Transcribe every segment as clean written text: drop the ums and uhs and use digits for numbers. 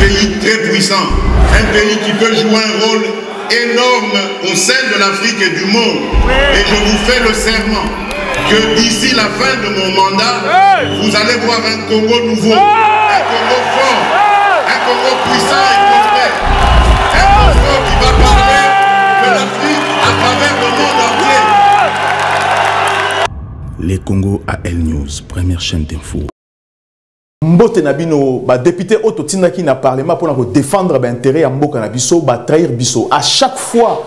pays très puissant, un pays qui peut jouer un rôle énorme au sein de l'Afrique et du monde. Et je vous fais le serment que d'ici la fin de mon mandat, vous allez voir un Congo nouveau, un Congo fort, un Congo puissant et prospère, un Congo qui va parler de l'Afrique à travers le monde entier. Les Congo AL News, première chaîne d'info. Mbote Nabino, député Ototina qui n'a parlement pour défendre l'intérêt à Mboka Nabiso, trahir Biso. À chaque fois,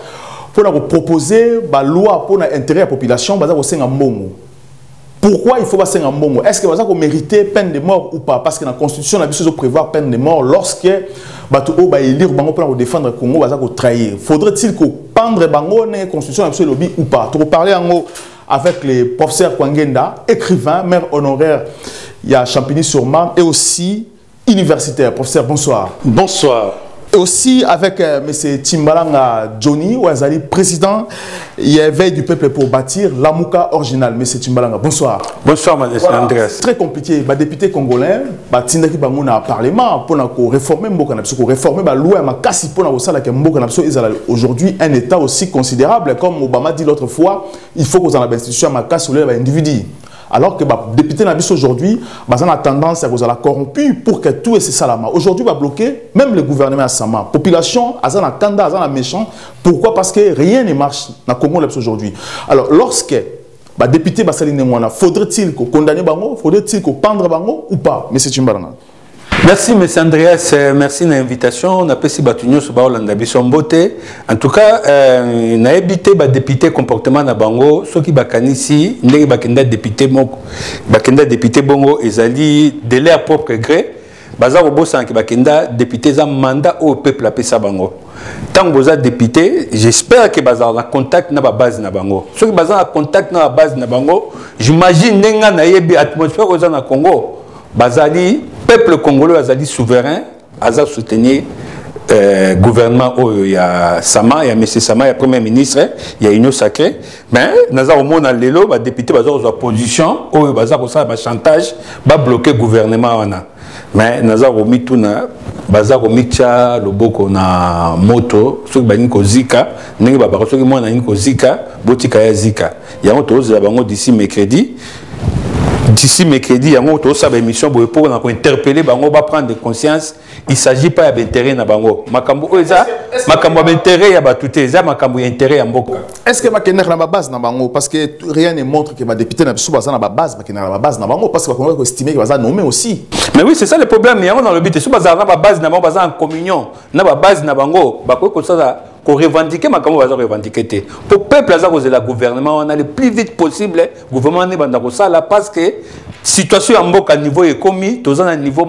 pour proposer la loi pour l'intérêt de la population, pourquoi il faut passer en Mbongo? Est-ce que vous méritez peine de mort ou pas? Parce que dans la Constitution, il faut prévoir peine de mort lorsque vous élire pour défendre le Congo, vous trahir. Faudrait-il que pendre la Constitution ou pas? Pour parler avec les professeurs Kwangenda, écrivain, maire honoraire, il y a Champigny-sur-Marne et aussi universitaire. Professeur, bonsoir. Bonsoir. Et aussi avec M. Timbalanga Johnny, Ouazali, président Veille du peuple pour bâtir l'Amouka original. M. Timbalanga, bonsoir. Bonsoir, Mme Andreas. Très compliqué. Les députés congolais, Tindaki Bangouna parlement pour réformer Mbokanapso, pour réformer la loi Makasi pour Mbokanapso. Aujourd'hui, un État aussi considérable, comme Obama dit l'autre fois, il faut que vous en avez institution Makasi sur l'individu. Alors que les députés Nabis aujourd'hui, ils ont tendance à vous corrompu pour que tout est salama. Aujourd'hui, ils vont bloquer même le gouvernement à Sama. La population, ils ont un candidat, ils ont un méchant. Pourquoi? Parce que rien ne marche dans le Congo aujourd'hui. Alors, lorsque les députés faudrait-il condamner Bango, faudrait-il pendre Bango ou pas? M. Timbarana. Merci, M. Andreas. Merci de l'invitation. On a pu battre sur Beauté. En tout cas, on a évité les députés comportement na Bango. Ceux qui sont ici, les députés Bongo, ils ont de leur propre gré. Bazar Obosan qui bakenda députés ont mandat au peuple à Pessa Bango. Tant que vous êtes député, j'espère que bazar la contact na base na Bango. Ceux qui bazar la contact na base na Bango, j'imagine nenga na yebi atmosphère aux na Congo. Bazali peuple congolais azali souverain, aza soutenir gouvernement il y a Sama, il y a M. Sama, il y a Premier ministre, il y a Union Sacrée. Mais nous avons au lelo, les députés bazar aux opposition, au bazar au chantage, ba bloquer gouvernement wana. Mais nous avons mis tout na bazar au micha loboko na moto, ceux qui bani ko zika, nengi ba ceux qui mo na ko zika, botika ya zika. Il y a un autre bango d'ici mercredi. D'ici mercredi, il y a une autre émission pour interpeller, on va prendre conscience. Il ne s'agit pas d'intérêt na bango. Makambo d'intérêt ya batouté, ça makambo intérêt ya mboka. Est-ce que makener na base na bango parce que rien ne montre que ma député na biso baza na base, makener na base na bango parce que on va estimer que baza nommé aussi. Mais oui, c'est ça le problème, il y a dans le but, sous baza na base na bango, baza en communion, na base na bango, ba ko ça qu'on revendique, mais comment on va revendiquer? Pour le peuple, le gouvernement, on a le plus vite possible, le gouvernement n'est pas là parce que la situation en à niveau est commis, tous à un niveau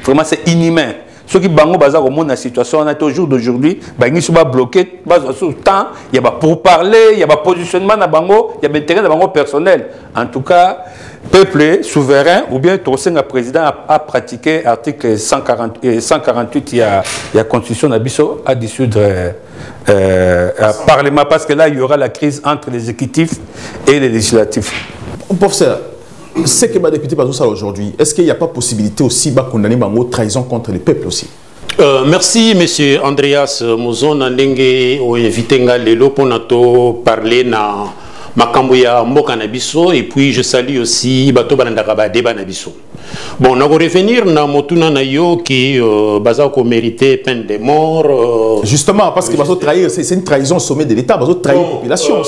vraiment c'est inhumain. Ceux qui bango bazar au monde la situation on a toujours d'aujourd'hui, ils sont bloqués, il y a pour parler, il y a positionnement dans bango, il y a intérêt dans bango personnel. En tout cas, peuple souverain ou bien le président a pratiqué article 148 il y a constitution d'Abisso à dissoudre parlement parce que là il y aura la crise entre l'exécutif et les législatifs. Professeur, ce que les députés passent aujourd'hui, est-ce qu'il n'y a pas possibilité aussi de condamner la trahison contre le peuple aussi? Merci, M. Andreas Mouzon, Ndenge, invité Lelo pour parler na makambo ya mboka na biso et puis je salue aussi bato banandaka ba débat na biso. Bon, on va revenir na motuna na yo qui baza ko mériter peine de mort. Justement parce que bazo trahir, c'est une trahison au sommet de l'État, bazo trahir la population.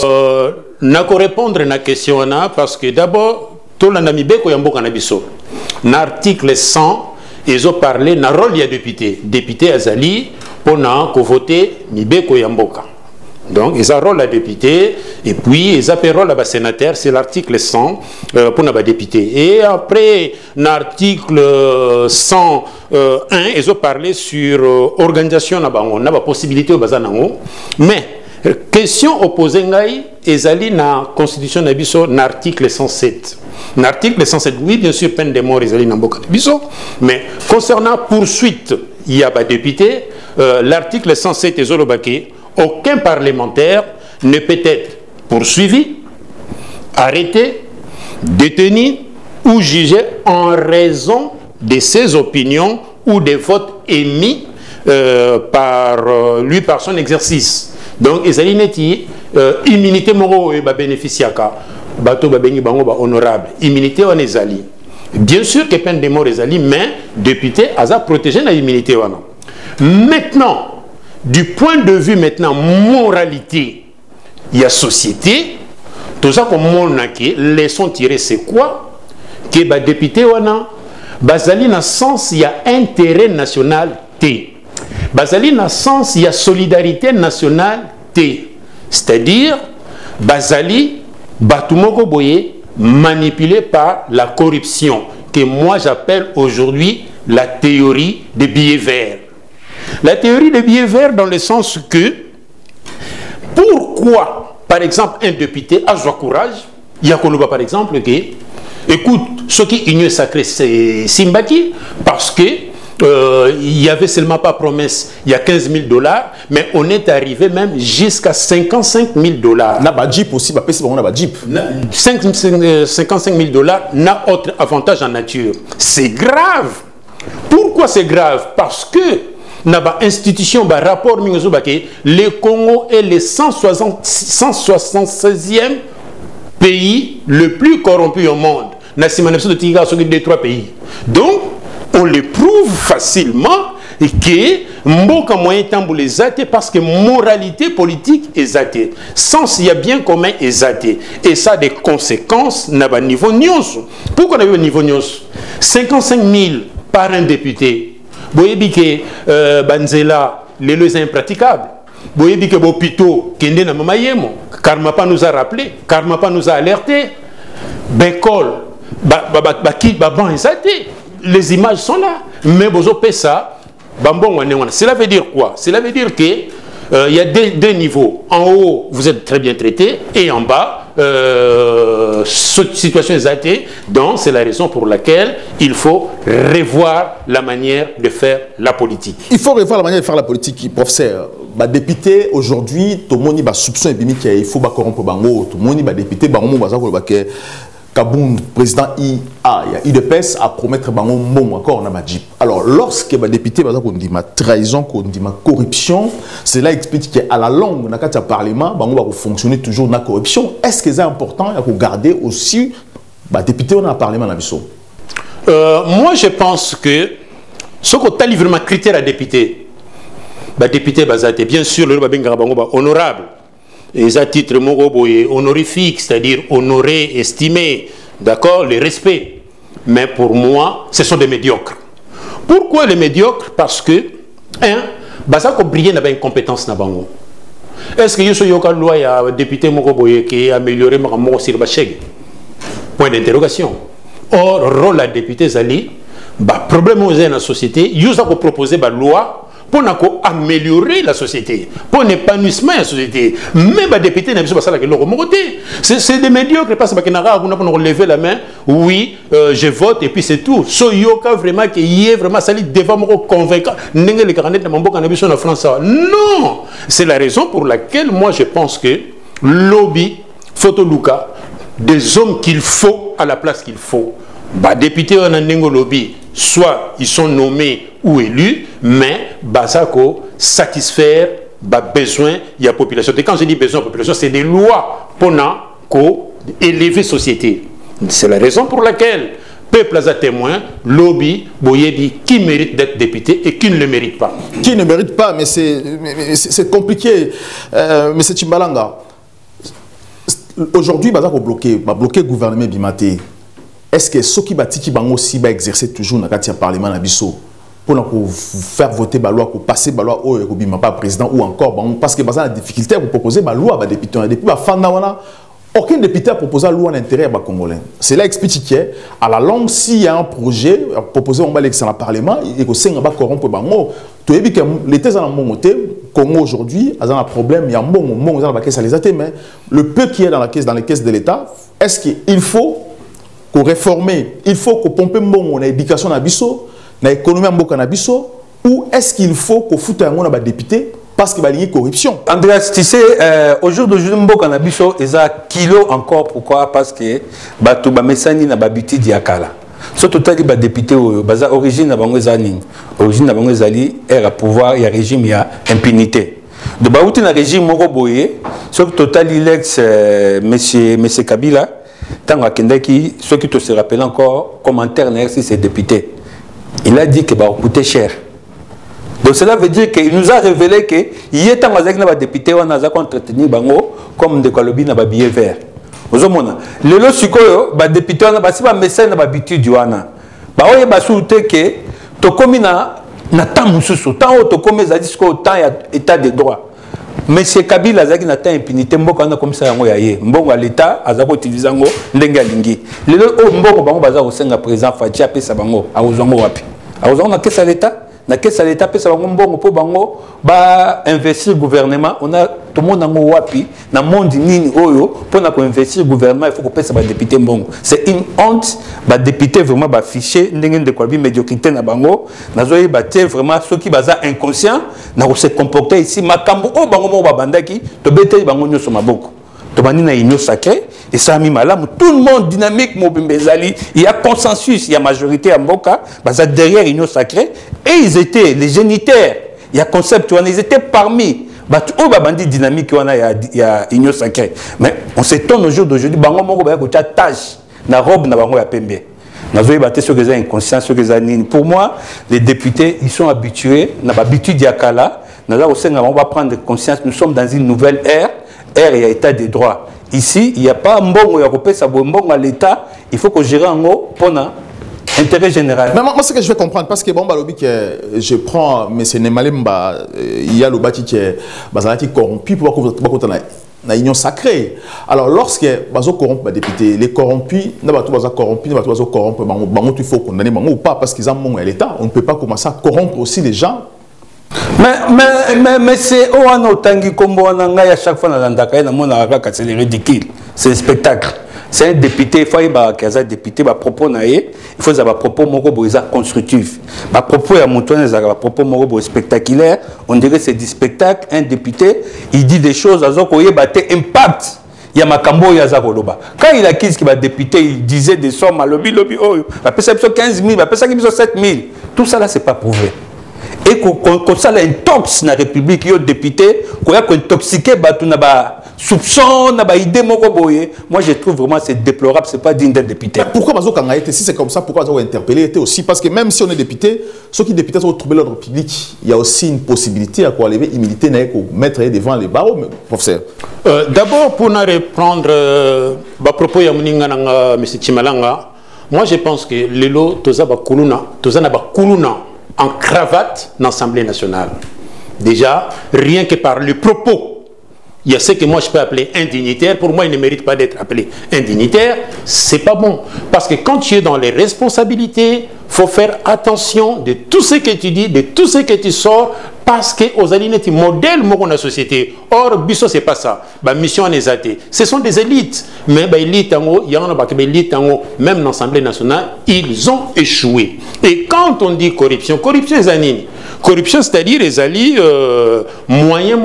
Na ko répondre na question na parce que d'abord to la namibeko ya mboka na biso. Na article 100 ils ont parlé na rôle ya député azali pour na ko voter mibeko ya mboka. Donc, ils ont un rôle à député, et puis ils ont un rôle à sénateur, c'est l'article 100 pour les députés. Et après, l'article 101, ils ont parlé sur organisation, on a la possibilité au Bazanango. Mais, question opposée, ils ont dans la Constitution de Bisso, l'article 107. L'article 107, oui, bien sûr, peine de mort, ils ont dans Bisso, mais concernant poursuite, il y a des députés, l'article 107, ils ont aucun parlementaire ne peut être poursuivi, arrêté, détenu ou jugé en raison de ses opinions ou des votes émis par lui par son exercice. Donc, ezali neti immunité moro et bénéficiaka. Bato babengi bango ba honorable. Immunité on ezali. Bien sûr que peine de mort ezali, mais député a protégé la immunité wana. Maintenant, du point de vue maintenant moralité, il y a société. Tout ça comme on a qui leçon tirée c'est quoi? Que ba député wana bazali na sens il y a intérêt national T. Bazali na sens il y a solidarité nationale T. C'est-à-dire bazali batumoko boye manipulé par la corruption que moi j'appelle aujourd'hui la théorie des billets verts. La théorie des billets verts dans le sens que pourquoi par exemple un député a ce courage, il y a Koloba par exemple que écoute, ce qui union sacrée c'est Simbaki parce que il n'y avait seulement pas promesse, il y a 15 000 $, mais on est arrivé même jusqu'à 55 000 $. Na ba Jeep aussi, ba pesi bango na ba Jeep. 55 000 $ n'a autre avantage en nature. C'est grave. Pourquoi c'est grave? Parce que na ba institution, ba rapport mingozo bake, le Congo est le 176e pays le plus corrompu au monde. Na simanepso de tiga sur les 3 pays. Donc on le prouve facilement et que mboka moyen tambour les athées parce que moralité politique est athée. Sens il y a bien commun est athée. Et ça a des conséquences na ba niveau nyos. Pourquoi on a eu niveau nyos? 55 000 par un député. Boyebi que Banzela, les lois impraticables. Boyebi que Bopito, Kende na Mamayemo. Karmapa nous a rappelé, Karmapa nous a alerté. Bekol, Baban est athée. Les images sont là, mais Bozo Pessa, cela veut dire quoi? Cela veut dire qu'il y a deux niveaux. En haut, vous êtes très bien traité, et en bas, cette situation est athée. Donc, c'est la raison pour laquelle il faut revoir la manière de faire la politique. Il faut revoir la manière de faire la politique, professeur. Bah, député, aujourd'hui, tout le monde a soupçon il faut corrompre Bango, tout le monde a député, Kaboum, président IA, IDPS a promettre bango mom encore on a Jeep. Alors lorsque les députés on dit ma trahison, qu'on dit ma corruption, cela explique qu'à la longue dans le parlement bango va fonctionner toujours dans la corruption. Est-ce que c'est important de garder aussi les députés dans le parlement na biso? Moi je pense que ce qu'on a vraiment critère à député, les députés bazate bien sûr le babenga bango honorable. Les titres honorifiques, c'est-à-dire honoré, estimé, d'accord, le respect. Mais pour moi, ce sont des médiocres. Pourquoi les médiocres? Parce que, Bazako briller n'a pas une compétence na bango. Est-ce que y a loi ya député Mokoboye qui a amélioré mon sirbacheg? Point d'interrogation. Or, rôle la député Zali, problème aux dans la société, il y a proposé la loi pour améliorer la société, pour l'épanouissement de la société. Même les députés n'ont pas ça que leur moté. C'est des médiocres parce qu'ils n'ont pas lever la main. Oui, je vote et puis c'est tout. So yoka vraiment qu'il y ait vraiment sali devant me convaincre. N'engagez les carnets de mon beau cannabis en France. Non, c'est la raison pour laquelle moi je pense que lobby, photoluka, des hommes qu'il faut à la place qu'il faut. Députés en un lobby, soit ils sont nommés ou élus, mais Bazako satisfaire besoin de la population. Et quand je dis besoin de la population, c'est des lois pour élever la société. C'est la raison pour laquelle peuple a témoin, lobby, Boyebi, qui mérite d'être député et qui ne le mérite pas. Qui ne mérite pas, mais c'est compliqué. Mais c'est Chimbalanga. Aujourd'hui, Bazako bloqué le gouvernement Bimaté. Est-ce que ceux qui bâtissent aussi va exercer toujours dans le parlement pour faire voter la loi, pour passer la loi au pas président ou encore parce que la difficulté pour proposer la loi à député. Depuis la fin aucun député a proposé la loi à l'intérieur des Congolais. Cela explique qu'à la longue, s'il y a un projet proposé dans le Parlement, il y a un corrompre bango. Tu as vu que l'État est en côté, Congo aujourd'hui, a un problème, il y a un bon dans la caisse à les athées, mais le peu qui est dans les caisses de l'État, est-ce qu'il faut qu'on réforme, il faut qu'on pompe mon éducation à biso, na économie à biso, ou est-ce qu'il faut qu'on foute un monde à député parce qu'il y a une corruption? Andreas, tu sais, aujourd'hui, Mboka biso, il y a kilo encore. Pourquoi? Parce que Batou Bamesani n'a pas buté Diakala. Ce total ba député baza origine na bango ezali. Origine na bango ezali era pouvoir ya régime ya impunité. De baouti na régime moko boye, ce total l'ex monsieur Kabila tant akendaki ceux qui te se rappellent encore commentaire na RC ces députés. Il a dit que va coûter cher. Donc cela veut dire qu'il nous a révélé que il est un député on a entretenu bango comme de Kolobi na ba billet vert. Ozomona lelo sikoyo ba député on a basi ba message na ba habitude wana. Ba oye ba soute que to komi na temps mususu tant to komi za disco temps ya état de droit. Monsieur Kabila azaki na temps impunité mboka na komisa yango ya ye. Mbongo à l'état azako utiliser ngo ndenge alingi. Lelo o mbongo bango baza kosenga président Fachi apesa bango a ozongo wapi. A ozongo na kesa l'état na kesa l'état pesa bango mbongo po bango ba investir gouvernement on a tout le monde nango wapi na monde nini oyo pour na ko investir gouvernement il faut que pesa ba député mbongo c'est une honte ba député vraiment ba fiché ndenge de quoi bi médiocrité na bango nazoyi ba té vraiment ceux qui baza inconscient na ko se comporter ici makambo o bango mo ba bandaki to bete bango nyoso maboko to bani na union sacrée et ça mi malam tout le monde dynamique mobimbezali il y a consensus il y a majorité à Mboka baza derrière union sacrée et ils étaient les génitaires il y a concept ils étaient parmi au bandi dynamique il y a union sacrée mais on s'étonne au jour d'aujourd'hui bango moko ba ko tâche na robe na bango ya pembe nazoyi baté sur les inconscients sur les anines pour moi les députés ils sont habitués na habitude ya kala naza ko senga on va prendre conscience nous sommes dans une nouvelle ère il y a état de droit. Ici, il n'y a pas un bon à l'État. Il faut que je gère un mot pour l'intérêt général. Mais moi, ce que je vais comprendre, parce que bon, je prends M. Nemalemba, il y a le bâti qui est corrompu pour la union sacrée. Alors, lorsque les corrompus, les corrompus, il faut condamner ou pas parce qu'ils ont l'État. On ne peut pas commencer à corrompre aussi les gens. Mais c'est à chaque fois c'est ridicule. C'est un spectacle. C'est un député, il faut que député propos il faut que propos constructif. Propos propos spectaculaire, on dirait que c'est du spectacle. Un député, il dit des choses impact. Il y a Makambo Yazakoloba. Quand il a acquis qu'il va député, il disait des sommes à lobby, oh, 15 000, 7 000. Tout ça là, c'est pas prouvé. Et qu'on ça une tox na république yo député qu'on a intoxiqué batu na ba soupçon na ba idée moko boye moi je trouve vraiment c'est déplorable c'est pas digne d'être député. Mais pourquoi bazo kanga été si c'est comme ça pourquoi bazo interpellé était aussi parce que même si on est député ceux qui députés sont trouver l'ordre public il y a aussi une possibilité à quoi lever immunité na ko mettre devant les barreaux professeur. D'abord pour na reprendre ba propos ya muninga na monsieur Chimalanga moi je pense que lelo toza ba kuluna en cravate dans l'Assemblée nationale. Déjà, rien que par le propos, il y a ce que moi je peux appeler indignitaire. Pour moi, il ne mérite pas d'être appelé indignitaire. C'est pas bon. Parce que quand tu es dans les responsabilités, il faut faire attention de tout ce que tu dis, de tout ce que tu sors, parce que aux alinéés, tu modèles dans la société. Or, Bisso, c'est pas ça. Bah, mission en ésaté. Ce sont des élites. Mais bah, élites, il y en a des élites, même dans l'Assemblée nationale, ils ont échoué. Et quand on dit corruption, corruption, c'est corruption, c'est-à-dire les alliés moyens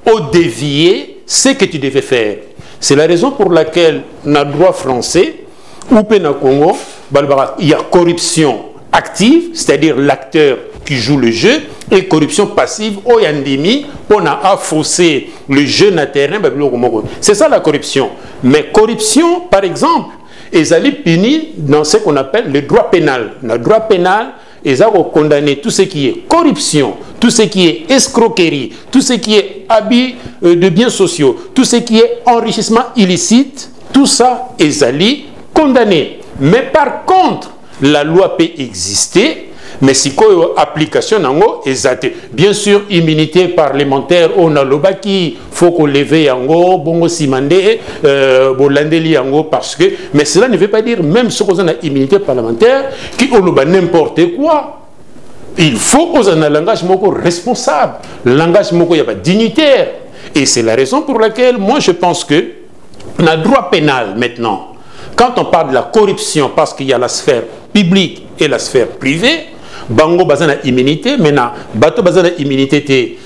au dévier ce que tu devais faire. C'est la raison pour laquelle, dans le droit français, ou Pena Congo, il y a corruption active, c'est-à-dire l'acteur qui joue le jeu, et corruption passive, au Yandimi, on a faussé le jeu na terrain. C'est ça la corruption. Mais corruption, par exemple, ils allaient punir dans ce qu'on appelle le droit pénal. Dans le droit pénal, ils ont condamné tout ce qui est corruption, tout ce qui est escroquerie, tout ce qui est abus de biens sociaux, tout ce qui est enrichissement illicite, tout ça, ils allaient condamner. Mais par contre, la loi peut exister, mais si quoi application nango exacte. Bien sûr, immunité parlementaire, on a l'obaki, faut qu'on lève yango, bongo simandé, bolandeli yango parce que, mais cela ne veut pas dire même si on a immunité parlementaire, qui on a n'importe quoi. Il faut qu'on ait un langage moko responsable, langage moko y a pas dignitaire, et c'est la raison pour laquelle moi je pense que on a droit pénal maintenant. Quand on parle de la corruption, parce qu'il y a la sphère publique et la sphère privée, bango bazana immunité, maintenant, bateau bazana immunité,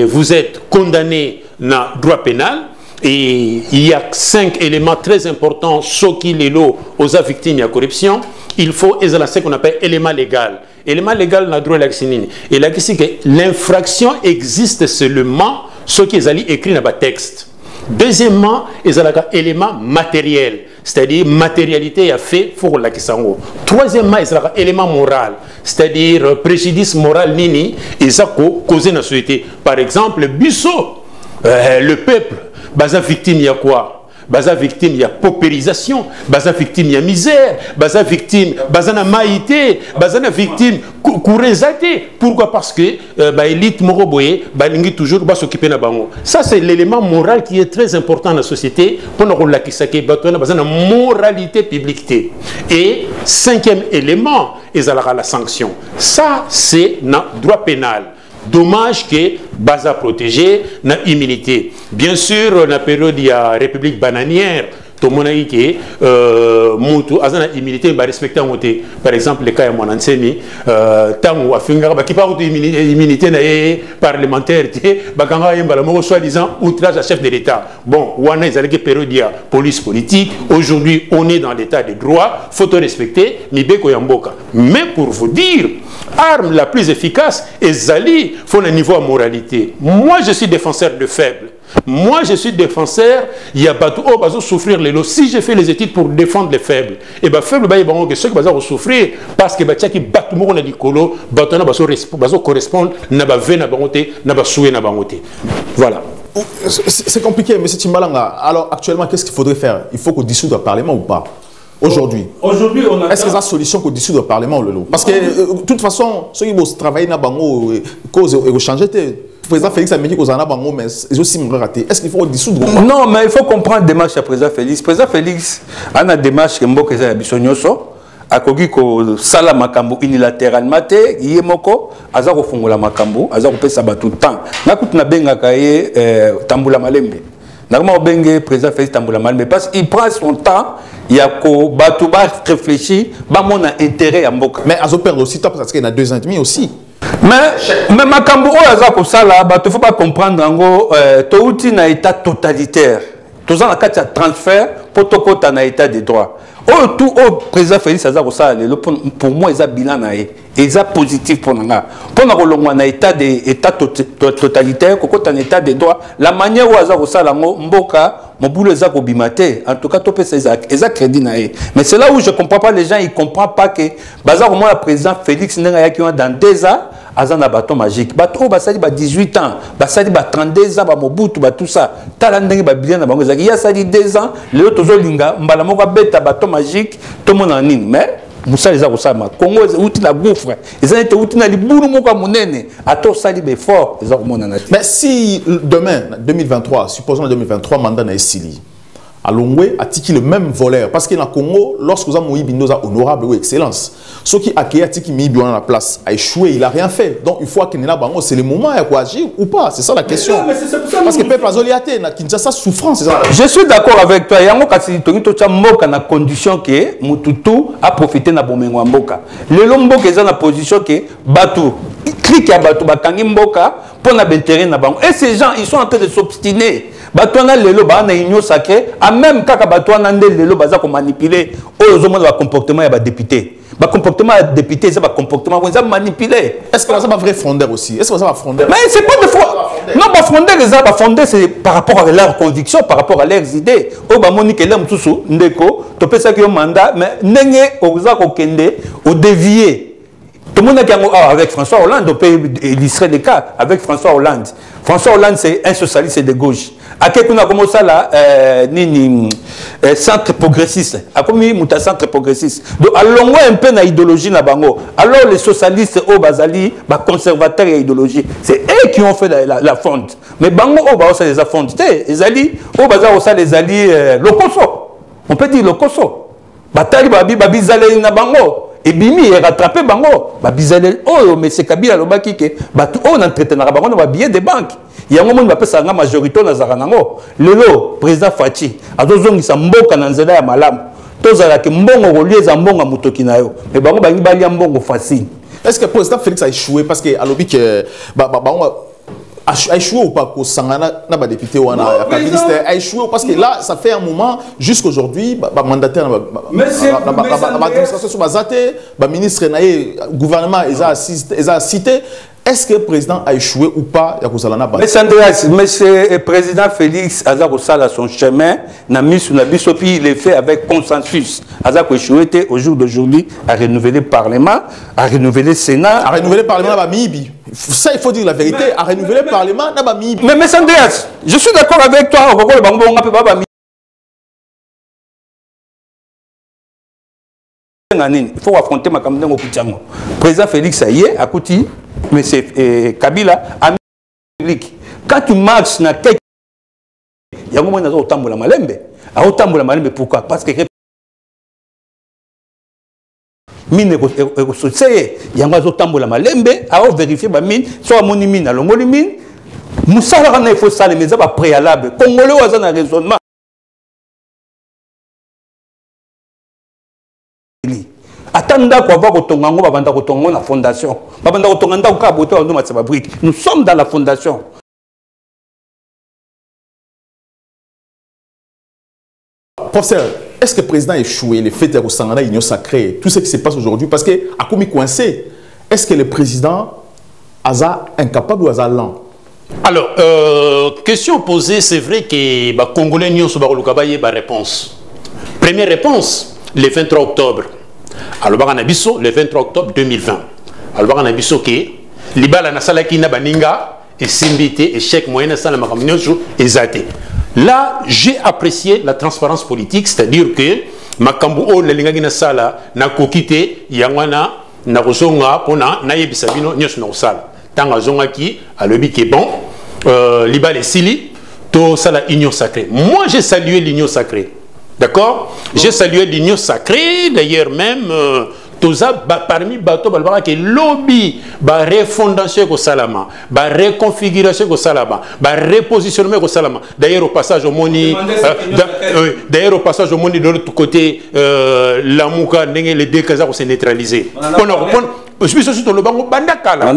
vous êtes condamné dans le droit pénal, Et il y a 5 éléments très importants, ceux qui les lots aux victimes de la corruption. Il faut ce qu'on appelle élément légal. Élément légal, n'a droit à l'exinine. Et là, c'est que l'infraction existe seulement ce qui est écrit dans le texte. Deuxièmement, il y a l'élément matériel, c'est-à-dire matérialité a fait pour la question. Troisièmement, il y a l'élément moral, c'est-à-dire préjudice moral nini et ça causé dans la société. Par exemple, Bissot, le peuple, basa victime, il y a quoi? Basa victime, il y a paupérisation, basa victime, il y a misère, basa victime, basa na maïté, basa na victime, courezate. Pourquoi? Parce que l'élite moroboye, balingi toujours s'occuper na bango. Ça c'est l'élément moral qui est très important dans la société pour nous la kisake batona basa na moralité publique. Et 5e élément, ils ont la sanction. Ça c'est na droit pénal. Dommage que Baza protégé, na immunité. Bien sûr, dans la période de la République bananière, tout le monde a dit que Moutou a une immunité, il respecter monter. Par exemple, le cas de mon enseignant, tant ou Afinga, qui parle d'immunité parlementaire, soi-disant outrage à chef de l'État. Bon, on a une période de police politique. Aujourd'hui, on est dans l'état de droit, il faut respecter, mais pour vous dire, l'arme la plus efficace est Zali, il faut un niveau de moralité. Moi, je suis défenseur de faibles. Moi, je suis défenseur, il y a pas tout, oh, bah, souffrir les lots. Si je fais les études pour défendre les faibles, et bien, faibles, bah, ils ceux qui vont souffrir, parce que, bah, tiens, qui battent tout le monde, on a dit, colo, bah, on correspond, n'a pas vu, n'a pas monté, n'a pas soué, n'a pas monté. Voilà. C'est compliqué, M. Timbalanga. Alors, actuellement, qu'est-ce qu'il faudrait faire? Il faut qu'on dissoute le Parlement ou pas? Aujourd'hui, est-ce que c'est la solution qu'on dissout le Parlement, le lot? Parce que, de toute façon, ceux qui vont travailler dans le Bango, cause et changer, le président Félix a dit qu'ils en ont mais ils ont aussi raté. Est-ce qu'il faut dissoudre? Non, mais il faut comprendre la démarche du président Félix. Le président Félix a une démarche qui est à Bissonyoso. A kogi ko sala makambo unilatéralement te yemoko aza ko fungola makambo aza ko pesa ba tout temps na kutu na benga kaye tambula malembe na kama obenge président Félix tambula malembe parce qu'il prend son temps il a ko batu ba réfléchir ba mon intérêt à mboka mais azo perdre aussi temps parce qu'il y a 2 ans et demi aussi. Mais makambo o aza ko sala ba to faut pas comprendre ngo to uti na état totalitaire to za na kati ya transfert pour to kota na état de droit. Oh, tout au président Félix pour moi, il a bilan et il positif pour nous. Pour nous, on a état totalitaire, un état de droit. La manière où il a mboka, mon boulot est bimate. En tout cas, tout c'est un crédit. Mais c'est là où je ne comprends pas les gens, ils ne comprennent pas que le président Félix n'est qui dans 2 ans. Azan a bâton magique. Bateau, basali ba 18 ans, basali ba 32 ans, ba mobutu, ba tout ça. Talandeng ba bien na bango. Il y a sali 2 ans, le autre zolinga, mbala moko beta bâton magique, tout le monde en ligne. Mais Moussa les a osama. Congo outil na gouffre. Ils ont été outil na liburu moko munene. Ato sali be fort, ils ont mon analyse. Mais si demain 2023, supposons 2023 mandat na Esili. Alongwe a tiki le même voleur parce que dans le Congo, lorsque vous avez Moïbi Noza honorable ou excellence, ceux qui accueillent tiki Moïbi dans la place a échoué, il n'a rien fait. Donc une fois qu'il est là, c'est le moment à quoi agir ou pas. C'est ça la question. Non, parce que le peuple a zoliaté, n'a Kinshasa souffrance. Je suis d'accord avec toi. Il y a une condition que Mututu a profité de Bomengo Mboka. Le Lombo qui est dans la position que Batou clique à Batou Bakangi Mboka pour n'abétérer na bango. Et ces gens, ils sont en train de s'obstiner. Batouana lelo ba na union sacrée a même kaka batouana ndé lelo baza ko manipuler aux hommes de comportement ya ba député. Ba comportement ya député c'est ba comportement ils ont manipulé. Est-ce que ça va vrai fondeur aussi? Est-ce que ça va fondeur? Mais c'est pas de fondeur. Non, ba fondeur les ba fondeur c'est par rapport à leurs convictions, par rapport à leurs idées. O ba monique lem tusu ndeko to pesa ki mandat mais ndenge oza ko kende au dévier. Tout le monde qui a avec François Hollande, on peut illustrer les cas avec François Hollande. François Hollande, c'est un socialiste de gauche. À quel point on a commencé là, centre progressiste. À combien il centre progressiste. Donc, à long un peu dans l'idéologie na bango. Alors, les socialistes au Bazali, conservateurs et idéologie, c'est eux qui ont fait la fonte. Mais bango au Bazali, c'est les fontes. Les alliés, au Bazali, c'est les alliés locoso. On peut dire locoso. Batali babi zale na bango. Et Bimi est rattrapé bango. Babizale oh mais c'est Kabila lobaki que batu on entretenera bango na billet de banque. Il y a un moment où on a majorité na zaranango. Lelo président Fachi azozongi sa mboka na nzela ya malamu. Tozala ke mbongo relié za mbongo mutoki na yo. Mais bango bangi bali ya mbongo facile. Est-ce que le président Félix a échoué parce que à l'objet que a échoué ou pas, n'a pas député ou a échoué parce que là, ça fait un moment, jusqu'aujourd'hui, mandataire, l'administration le ministre, le gouvernement, ils ont cité. Est-ce que le président a échoué ou pas? Monsieur Andreas, monsieur le président Félix Azarosal a son chemin, il est fait avec consensus. Azar échoué au jour d'aujourd'hui à renouveler le Parlement, à renouveler le Sénat. À renouveler le Parlement, ça, il faut dire la vérité. À renouveler le Parlement, mais monsieur Andreas, je suis d'accord avec toi. Il faut affronter ma campagne au Pichamo. Président Félix Aye, à côté, mais c'est Kabila, ami public. Quand tu marches dans quelques. Il y a un moment où tu as malembe. Malembe, pourquoi? Parce que. Mine est il y a un moment malembe, à vérifier la mine, soit mon mine, à l'homme mine. Moussala, il faut ça, les médias préalables. Congolais, on a un raisonnement. Attendant qu'on va retomber la fondation. Nous sommes dans la fondation. Professeur, est-ce que le président a échoué, les faits au Sangana, l'union sacrée, tout ce qui se passe aujourd'hui? Parce que, à quoi coincé, est-ce que le président a incapable ou a lent? Alors, question posée, c'est vrai que les Congolais n'ont pas réponse. Première réponse, le 23 octobre. Alors, le 23 octobre 2020. Alors, on a vu que Libala na salaki na baninga et simbité et chèque moyen na salama kamnyosu ezate. Là, j'ai apprécié la transparence politique, c'est-à-dire que makambu o na lingaki na sala na kokite yangwana na kozonga pona na yebisabino nyosu na sala. Tanga zonga ki alobi ke bon Libala sili to sala union sacrée. Moi, j'ai salué l'union sacrée. D'accord? J'ai salué l'union sacrée, d'ailleurs même, parmi bateaux, que lobby, refondation au Salama, reconfiguration au Salama, repositionnement au Salama. D'ailleurs au passage au Moni, de l'autre côté, la Mouka, les deux Kazakh s'est neutralisé. On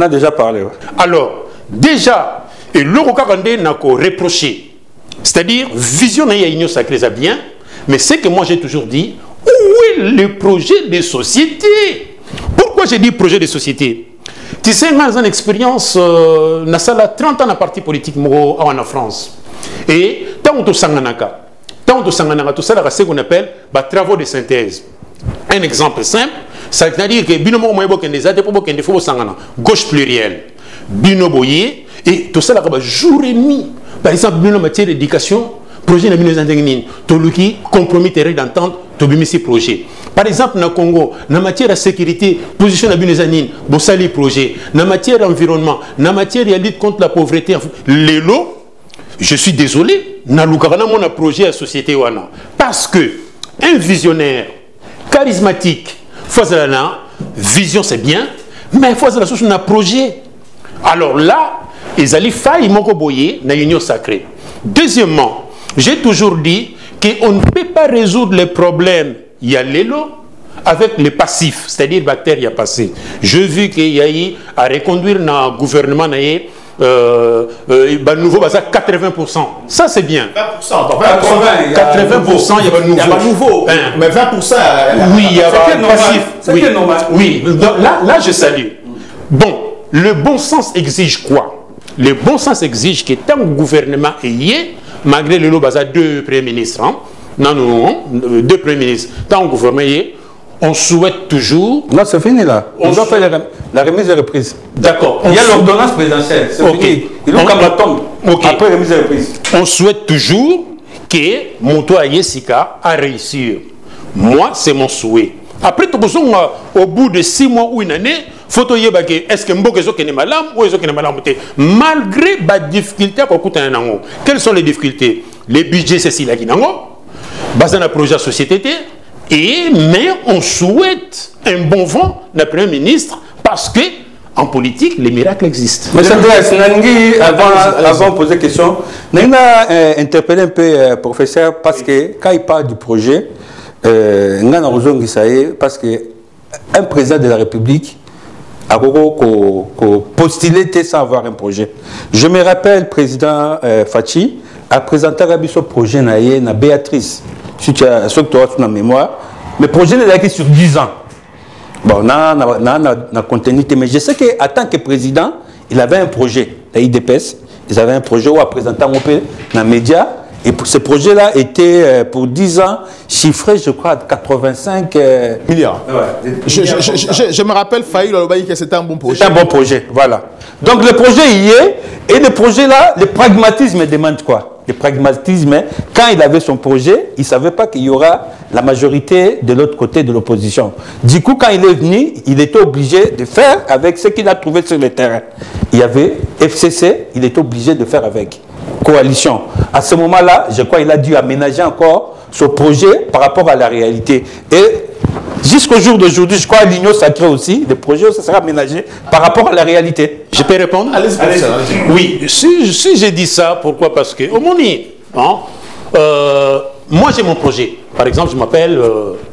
a déjà parlé. Alors, déjà, et l'Orokakande n'a qu'à reprocher. C'est-à-dire, vision de l'union sacrée, ça bien. Mais c'est que moi j'ai toujours dit, où est le projet de société? Pourquoi j'ai dit projet de société? Tu sais, moi j'ai une expérience, na sala 30 ans na parti politique en France. Et tant que sanganaka, tout ça c'est ce qu'on appelle travaux de synthèse. Un exemple simple, c'est-à-dire que binomo moyebo kende zate pour kende fo sangana, gauche plurielle, binoboye et tout ça là jour et nuit. Par exemple, bino matière d'éducation. Projet de 1990, Toluki, compromis terrain d'entente, Tobimisi projet. Par exemple, dans le Congo, en matière de sécurité, position de 1990, Bossali projet. En matière d'environnement, en matière de lutte contre la pauvreté, l'élo, je suis désolé, dans le projet à société wana. Parce que un visionnaire charismatique, vision c'est bien, mais il faut un projet. Alors là, ils allaient faire une union sacrée. Deuxièmement, j'ai toujours dit qu'on ne peut pas résoudre les problèmes, il y a l'élo, avec les passifs, c'est-à-dire bactéries à passer. J'ai vu qu'il y a eu à reconduire dans le gouvernement, nouveau, à 80%. Ça, c'est bien. 20%, 80%, il y a pas nouveau. Mais 20%, oui, il y a un passif. C'est normal. Oui, là, je salue. Bon, le bon sens exige quoi? Le bon sens exige que tant que le gouvernement est malgré le lot, deux premiers ministres, hein? Non, deux premiers ministres, tant que le gouvernement est, on souhaite toujours... Non, c'est fini là. On doit faire la remise et reprise. D'accord. Il y a l'ordonnance présidentielle. C'est fini. Il nous la tombe. Après remise et reprise. On souhaite toujours que Montoya Yessika a réussi. Moi, c'est mon souhait. Après, au bout de 6 mois ou une année, faut est-ce que Mboke est malade ou est-ce est malade? Malgré les difficultés, quelles sont les difficultés? Les budgets, c'est là qui n'ont pas. Un projet de société. Mais on souhaite un bon vent d'un Premier ministre parce que en politique, les miracles existent. Monsieur Andreas, avant de poser la question, on a interpellé un peu le professeur parce que quand il parle du projet, on a raison parce qu'un président de la République à postuler sans avoir un projet. Je me rappelle, président Fachi a présenté ce projet na Béatrice. Si tu as la mémoire, mais le projet n'est sur 10 ans. Bon, on a continuité, mais je sais qu'en tant que président, il avait un projet, la IDPS, ils avaient un projet où à présenter dans les médias, et ce projet-là était pour 10 ans chiffré, je crois, à 85 milliards. Ouais. Je me rappelle, Faïl Olobaï, que c'était un bon projet. C'est un bon projet, voilà. Donc le projet y est, et le projet-là, le pragmatisme demande quoi? Le pragmatisme, quand il avait son projet, il ne savait pas qu'il y aura la majorité de l'autre côté de l'opposition. Du coup, quand il est venu, il était obligé de faire avec ce qu'il a trouvé sur le terrain. Il y avait FCC, il était obligé de faire avec coalition. À ce moment-là, je crois qu'il a dû aménager encore ce projet par rapport à la réalité. Et jusqu'au jour d'aujourd'hui, je crois à l'Union sacrée aussi, le projet ça sera aménagé par rapport à la réalité. Je peux répondre? Allez-y. Oui, si j'ai dit ça, pourquoi? Parce que, au Moni, hein, moi j'ai mon projet. Par exemple, je m'appelle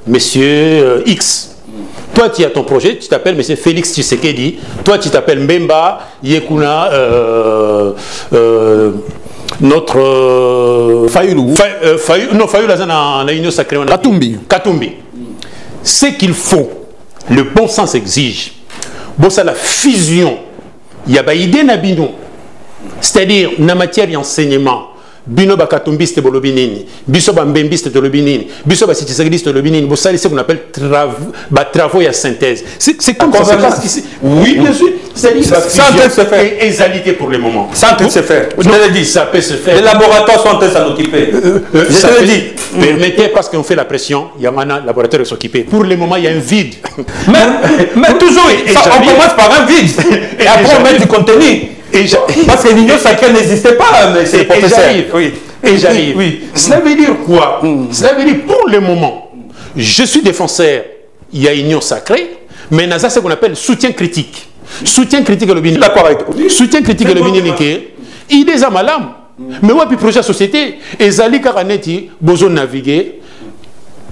Monsieur X. Toi, tu as ton projet, tu t'appelles Monsieur Félix Tshisekedi. Toi, tu t'appelles Mbemba Yekuna, notre... Fayoulou. Non, Fayoulou, on a Union sacrée. Katumbi. Ce qu'il faut, le bon sens exige. Bon, ça la fusion. Il y a une idée nabino. C'est-à-dire, en matière d'enseignement, bino bakatumbiste bolobinini, biso bambembiste bolobinini, biso basitisagliste bolobinini, vous savez ce qu'on appelle travaux et synthèse. C'est comme ça se passe ici. Oui, bien sûr. C'est-à-dire ça se fait. Et exalité pour le moment. Ça peut se faire. Je te l'ai dit. Ça peut se faire. Les laboratoires sont en train de s'en occuper. Je te l'ai dit. Permettez, parce qu'on fait la pression, il y a un laboratoire qui s'occuper. Pour le moment, il y a un vide. Mais toujours, on commence par un vide. Et après, on met du contenu. Parce que l'Union sacrée n'existait pas, mais c'est j'arrive. Oui. Cela veut dire quoi? Cela veut dire, pour le moment, je suis défenseur, il y a Union sacrée, mais il y a ce qu'on appelle soutien critique. Soutien critique à l'opinion. D'accord avec toi. Soutien critique à l'opinion, il est à malam. Mais ouais, puis projet société, et Zali Karaneti, besoin de naviguer.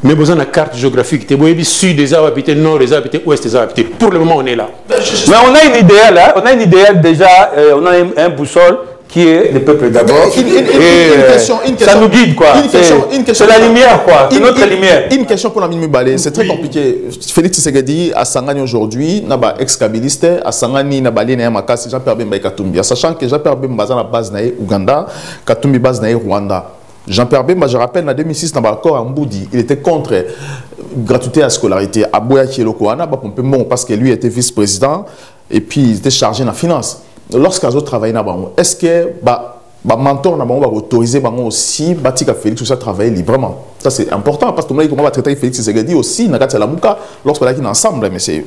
Mais besoin de carte géographique. Tu es sud des arbres, nord des arbres, ouest des arbres. Pour le moment, on est là. Mais on a une idéal, hein? On a une idéal déjà. On a un boussole qui est le peuple d'abord. Ça nous guide, quoi. C'est la lumière, quoi. C'est notre lumière. Une question pour la minute balai. C'est très compliqué. Félix Tshisekedi a Sangani aujourd'hui, n'a ex-kabiliste, a Sangani n'a balé n'a makasi Jean-Pierre Bemba Katumbi. Sachant que Jean-Pierre Bemba a la base na Ouganda, Katumbi base na Rwanda. Jean-Pierre Bemba, je rappelle, en 2006, dans l'accord à Mboudi, il était contre gratuité à la scolarité. À Boya Kielokouana, parce que lui était vice-président et puis il était chargé de la finance. Lorsqu'ils ont travaillé là-bas, est-ce que mentor va autoriser aussi Batika Félix tout ça travailler librement? Ça c'est important parce que comment va traiter Félix Tshisekedi aussi, lorsqu'on est ensemble, mais c'est.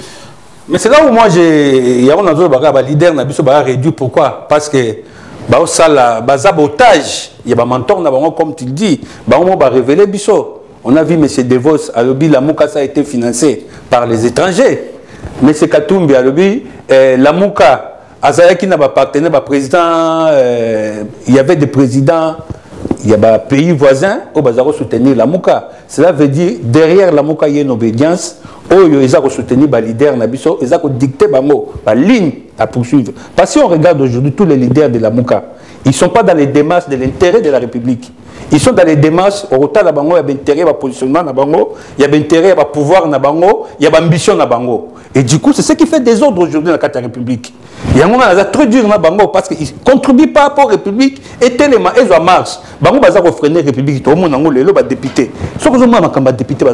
Mais c'est là où moi il y a un leader qui réduit. Pourquoi? Parce que otage, il y a un mentor, comme tu le dis, on va révéler Bisso. On a vu M. Devos, à l'objet, la Mouka ça a été financé par les étrangers. M. Katumbi, à l'objet, la Mouka, Azayaki n'a pas partenaire, président, il y avait des présidents, il y a des pays voisins où ils ont soutenu la Mouka. Cela veut dire, derrière la Mouka, il y a une obédience, où ils ont soutenu les leaders, ils ont dicté la ligne à poursuivre. Parce que si on regarde aujourd'hui tous les leaders de la Mouka, ils ne sont pas dans les démarches de l'intérêt de la République. Ils sont dans les démarches, au retard de Bango, il y a intérêt à positionnement de Bango, il y a intérêt à pouvoir de Bango, il y a ambition de Bango. Et du coup, c'est ce qui fait des ordres aujourd'hui dans la carte de la République. Il y a un moment très dur dans Bango parce qu'ils ne contribuent pas à la République et tellement ils ont marche. Bango va freiner la République, tout le monde a député. Ce que je veux député,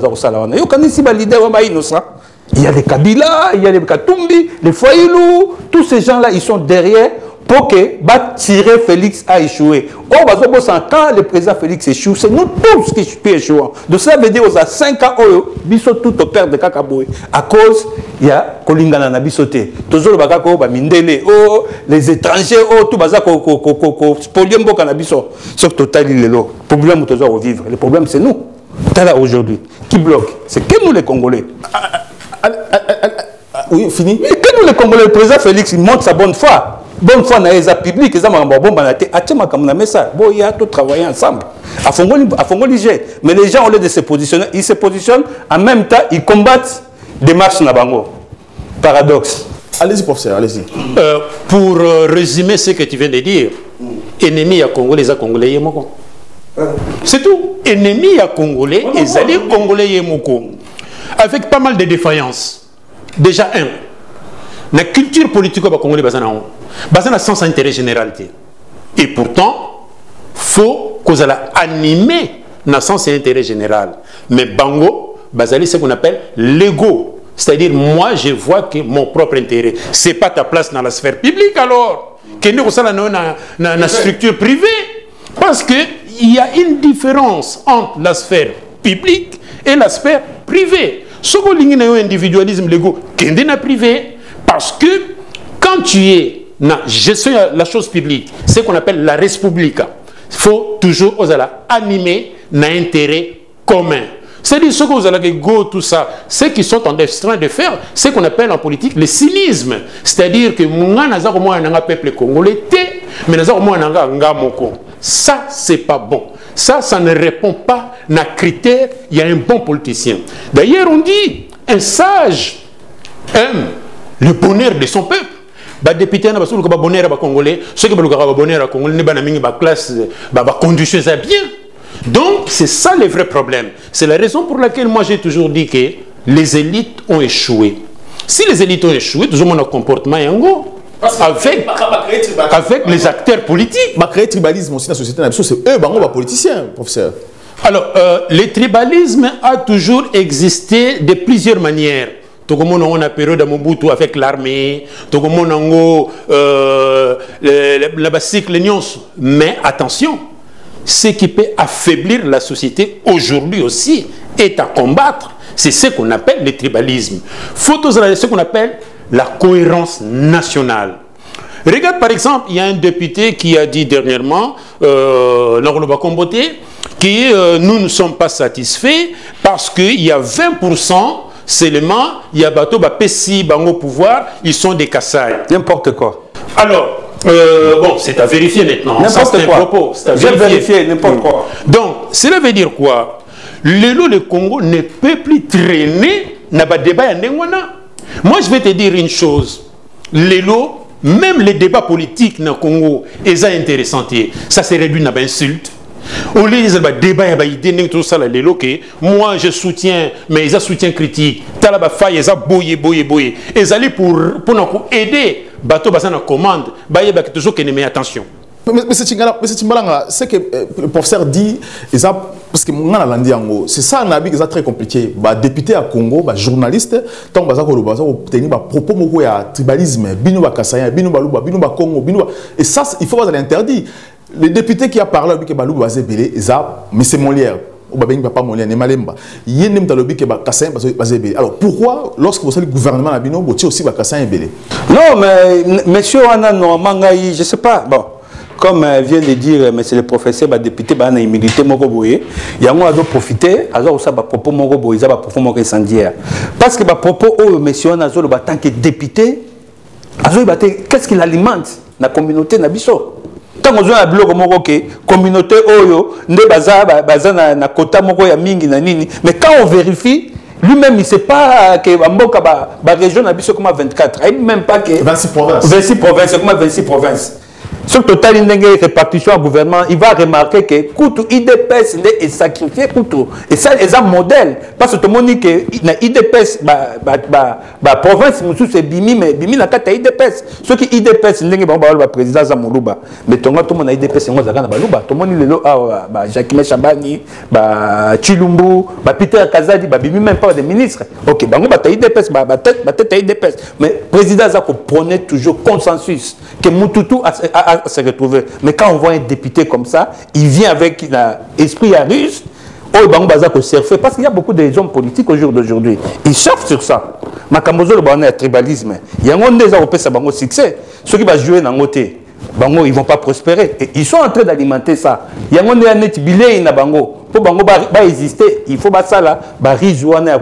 il y a les Kabila, il y a les Katumbi, les Fayoulou, tous ces gens-là, ils sont derrière pour que tirer Félix a échoué. Quand le président Félix échoue, c'est nous tous qui peut échouer. Donc cela veut dire aux 5 ans, ils sont tous au père de Kakaboué. À cause, il y a Kolingana na bisoté. Toujours le bakako ba mindele les étrangers tout baza polium boka na biso. Sauf total il est là. Problème toujours revivre. Le problème c'est nous. Là aujourd'hui qui bloque, c'est que nous les Congolais. Oui, fini. Mais que nous les Congolais, le président Félix il montre sa bonne foi. Bonne foi dans les publics, ils ont bon banaté. Atchema comme la message. Bon, il y a tout travailler ensemble. À Fongoli, mais les gens au lieu de se positionner, ils se positionnent en même temps, ils combattent des marches na bango. Paradoxe. Allez-y, professeur, allez-y. Pour résumer ce que tu viens de dire, ennemi à Congolais, à Congolais, Yemoko. C'est tout. Ennemi à Congolais, et alliés Congolais, Yemoko. Avec pas mal de défaillances. Déjà, la culture politique au Congolais, basée na sens intérêt général. Et pourtant, faut qu'on animer dans sens intérêt général. Mais Bango, basé ce qu'on appelle l'ego. C'est-à-dire, moi, je vois que mon propre intérêt, ce n'est pas ta place dans la sphère publique, alors. Que nous sommes dans la structure privée. Parce qu'il y a une différence entre la sphère publique et la sphère privée. Ce qu'on dit dans l'individualisme, l'ego, c'est privé. Parce que quand tu es dans la gestion de la chose publique, c'est ce qu'on appelle la res publica. Il faut toujours animer l'intérêt commun. C'est-à-dire ce que vous allez go, tout ça, ceux qui sont en train de faire, ce qu'on appelle en politique le cynisme. C'est-à-dire que nous peuple congolais, mais nous avons ça, c'est pas bon. Ça ne répond pas à critère, il y a un bon politicien. D'ailleurs, on dit, un sage aime le bonheur de son peuple. Député na basu ka bonheur ba congolais, ceux qui ba bonheur à congolais ne ba na mingi ba classe ba conditions ça bien. Donc, c'est ça le vrai problème. C'est la raison pour laquelle moi j'ai toujours dit que les élites ont échoué. Si les élites ont échoué, toujours mon comportement est en go. Avec les acteurs politiques. Le tribalisme aussi dans la société, c'est eux, les politiciens, professeur. Alors, le tribalisme a toujours existé de plusieurs manières. Tout le monde a une période de Mobutu avec l'armée, tout le monde a la cycle mais attention. Ce qui peut affaiblir la société aujourd'hui aussi est à combattre. C'est ce qu'on appelle le tribalisme. Faut ce qu'on appelle la cohérence nationale. Regarde par exemple, il y a un député qui a dit dernièrement, Laurent Comboté, que nous ne sommes pas satisfaits parce qu'il y a 20% seulement, il y a bateau, Pessi, Bango pouvoir, ils sont des Kassai. N'importe quoi. Alors, bon, c'est à vérifier maintenant. N'importe quoi. J'ai vérifié n'importe quoi. Donc, cela veut dire quoi? Le Congo ne peut plus traîner dans le débat. Moi, je vais te dire une chose. Même les débats politiques dans le Congo, ils sont intéressants. Ça se réduit à une insulte. Au lieu de débat, moi je soutiens, mais ils ont soutien critique. Ils ont boyé. Ils allaient pour aider bateau basan en commande, toujours qu'il met attention. Mais c'est ce que le professeur dit, parce que c'est ça qui est très compliqué. Les députés à Congo, les journalistes, tant qu'ils ont obtenu des propos de tribalisme, et ça, il faut l'interdire. Les députés qui ont parlé de Balou Bazébélé, mais c'est Molière. Alors pourquoi, lorsque vous savez le gouvernement a bien aussi Bakassin et Belé? Non, mais monsieur Anna Mangaï, je ne sais pas. Bon, comme vient de dire monsieur le professeur, le député, il a milité Mokoboye. Il y a un profiter, il y a un propos Mokoboye, il y a un propos incendiaire. Parce que le propos, monsieur Anna, en tant que député, qu'est-ce qu'il alimente la communauté Nabiso? Tant qu'on a bloqué la communauté oyo ne baza na kota moko ya mingi na nini, mais quand on vérifie lui-même il ne sait pas que Mboka ba région na biso comme 24, il même pas que 26 provinces. 26 provinces comme 26 provinces. Sur le total une répartition au gouvernement, il va remarquer que Koutou IDPS est sacrifié Koutou. Et ça c'est un modèle parce que tout le monde dit que na IDPS ba province musu c'est bimi mais bimi na kata IDPS. Ceux qui IDPS ndenge ba président za Moluba. Mais tout le monde na IDPS ngo zaka na Baluba. Tout le monde lelo ba Jacques Chabani, ba Chilumbu, ba Peter Kazadi, ba bimi même pas des ministres. OK, bango ba IDPS ba tête IDPS. Mais président za ko prenait toujours consensus que Mututu a se retrouver. Mais quand on voit un député comme ça, il vient avec l'esprit à russe, parce qu'il y a beaucoup de hommes politiques au jour d'aujourd'hui. Ils surfent sur ça. Makamozo le tribalisme. Il y a un des succès. Ceux qui vont jouer dans le côté, ils ne vont pas prospérer. Et ils sont en train d'alimenter ça. Il y a un net billet na bango. Pour bango exister, il faut ça là,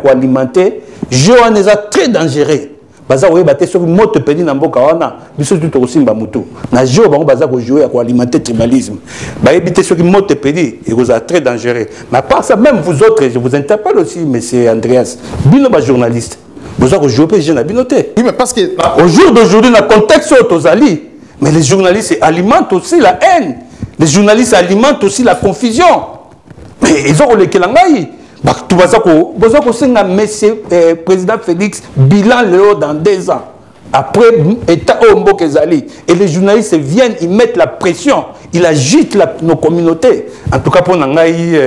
alimenter. Jeu est très dangereux. Baza oye baté sur moto pedi na mboka wana biso tout osimba mutu na jeu bango baza ko jouer à alimenter tribalisme ba éviter sur moto pedi et vous êtes très dangereux mais à part ça même vous autres je vous interpelle aussi monsieur Andreas bino ba journaliste Vous avez joué PSG na binoté. Oui, mais parce que au jour d'aujourd'hui, dans le contexte autosali, mais les journalistes alimentent aussi la haine. Les journalistes alimentent aussi la confusion. Mais ils ont le kelangai. Tout va ça que monsieur président Félix bilan Léo dans 2 ans. Après État Ombo Kezali. Et les journalistes viennent, ils mettent la pression, ils agitent nos communautés. En tout cas pour Nangaï.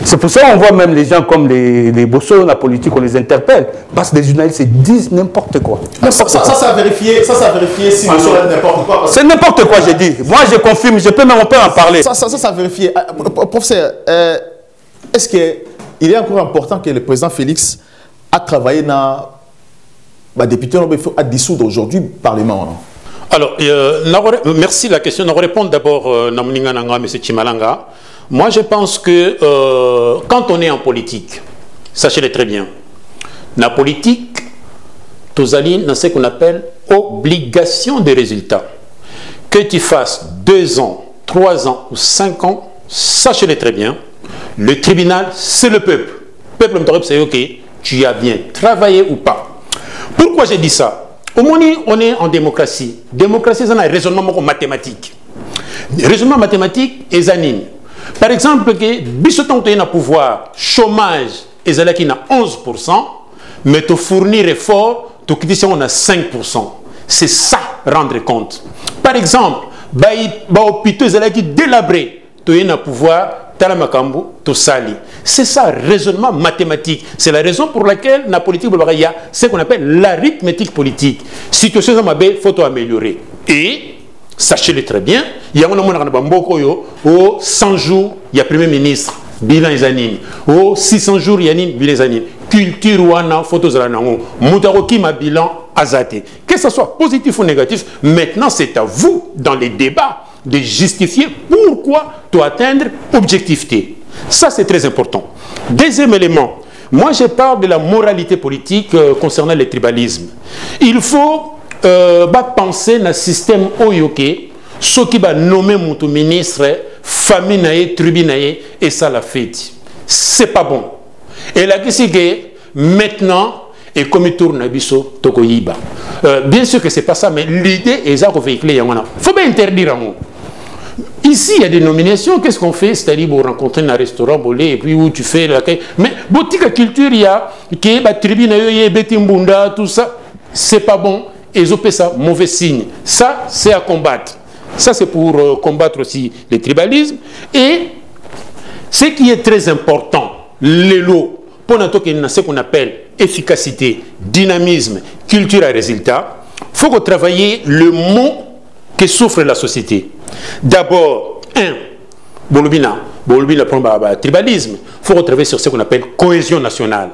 C'est pour ça qu'on voit même les gens comme les bossons, la politique, on les interpelle. Parce que les journalistes disent n'importe quoi. ça a vérifié si vous savez n'importe quoi. C'est n'importe quoi, j'ai dit. Moi, je confirme, je peux même en parler. Ça a vérifié. Professeur, est-ce qu'il est encore important que le président Félix a travaillé dans le député à dissoudre aujourd'hui le Parlement, non? Alors, merci la question. Je vais répondre d'abord à M. Chimalanga. Moi, je pense que quand on est en politique, sachez-le très bien, la politique, Tozali, dans ce qu'on appelle obligation de résultats. Que tu fasses 2 ans, 3 ans ou 5 ans, sachez-le très bien, le tribunal, c'est le peuple. Le peuple, c'est OK, tu as bien travaillé ou pas. Pourquoi j'ai dit ça? Au moins, on est en démocratie. Démocratie, c'est un raisonnement mathématique. Raisonnement mathématique est anime. Par exemple, que bisoton tu as pouvoir chômage et zalaki na 11%, mais tu fournir effort, tu quittes on a 5%. C'est ça rendre compte. Par exemple, ba hôpital zalaki délabré, tu as pouvoir talamakambu to sali. C'est ça raisonnement mathématique. C'est la raison pour laquelle la politique il y a ce qu'on appelle l'arithmétique politique. Situation mabe faut améliorer. Et sachez-le très bien, il y a un 100 jours, il y a Premier ministre, bilan Zanine. Au 600 jours, il y a bilan Zanine. Culture ou ana, photos à la Moutaroki ma bilan azate. Que ce soit positif ou négatif, maintenant c'est à vous, dans les débats, de justifier pourquoi tu atteindre objectivité. Ça, c'est très important. Deuxième élément, moi je parle de la moralité politique concernant le tribalisme. Il faut penser dans le système Oyoke, ce qui va nommer mon ministre, famille naïe, tribu naïe, et ça la fait. C'est pas bon. Et là, qu'est-ce que maintenant, et comme il tourne à Bisso, Tokoyiba. Bien sûr que c'est pas ça, mais l'idée est ça qu'on véhicule. Il faut bien interdire à moi. Ici, il y a des nominations. Qu'est-ce qu'on fait? C'est-à-dire, vous rencontrez un restaurant, bolé, et puis où tu fais l'accueil. Mais, boutique culture, il y a, qui est la tribu naïe, Betimbunda, tout ça. C'est pas bon. Et ça, mauvais signe. Ça, c'est à combattre. Ça, c'est pour combattre aussi le tribalisme. Et ce qui est très important, les lots, pour ce qu'on appelle efficacité, dynamisme, culture à résultat, il faut travailler le mot que souffre la société. D'abord, Bolobina tribalisme, il faut travailler sur ce qu'on appelle cohésion nationale.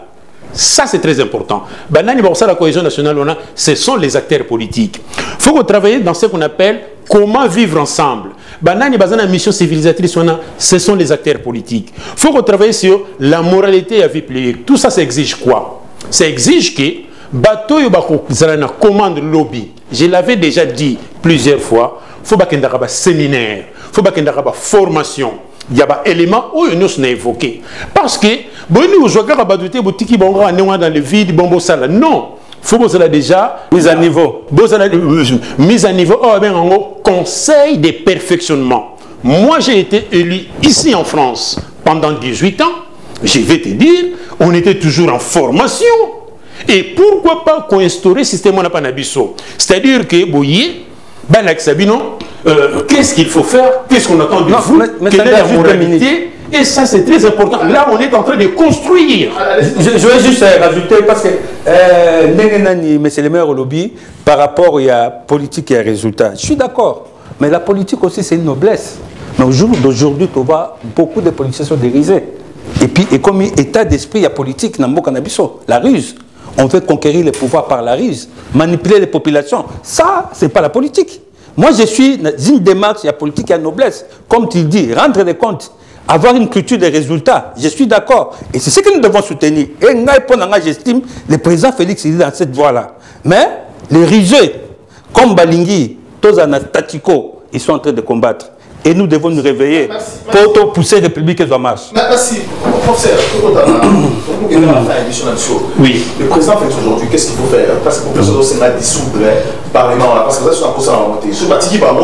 Ça, c'est très important. La cohésion nationale, ce sont les acteurs politiques. Il faut travailler dans ce qu'on appelle comment vivre ensemble. La mission civilisatrice, ce sont les acteurs politiques. Il faut travailler sur la moralité et la vie publique. Tout ça, ça exige quoi? Ça exige que bateau na commande lobby. Je l'avais déjà dit plusieurs fois. Il faut qu'il y ait un séminaire, il faut qu'il y ait une formation. Il y a des éléments où nous sommes évoqués. Parce que, bon, nous jouons dans le vide, non. Il faut que déjà mise à niveau. Mise à niveau, conseil de perfectionnement. Moi, j'ai été élu ici en France pendant 18 ans. Je vais te dire, on était toujours en formation. Et pourquoi pas instaurer le système Monapanabiso? C'est-à-dire que, vous voyez, qu'est-ce qu'il faut faire? Qu'est-ce qu'on attend de vous? Quelle est la moralité? Et ça, c'est très important. Là, on est en train de construire. Je vais juste rajouter, parce que mais c'est le meilleur lobby par rapport à politique et à résultat. Je suis d'accord. Mais la politique aussi, c'est une noblesse. Mais au jour d'aujourd'hui, tu vois, beaucoup de politiciens sont dérisés. Et puis, et comme état d'esprit, il y a politique dans le Canabiso, la ruse. On veut conquérir le pouvoir par la ruse, manipuler les populations. Ça, ce n'est pas la politique. Moi, je suis dans une démarche, il y a politique et la noblesse. Comme tu dis, rendre des comptes, avoir une culture des résultats. Je suis d'accord. Et c'est ce que nous devons soutenir. Et j'estime le président Félix est dans cette voie-là. Mais les rusés, comme Balingui, Tozana Statiko, ils sont en train de combattre. et nous devons nous réveiller pour pousser la République en marche. Merci. Professeur, oui. Le président fait aujourd'hui, qu'est-ce qu'il faut faire? Parce que le président c'est dissoudre le Parlement, parce que ça c'est un peu ça la montée. Ce bâti qui va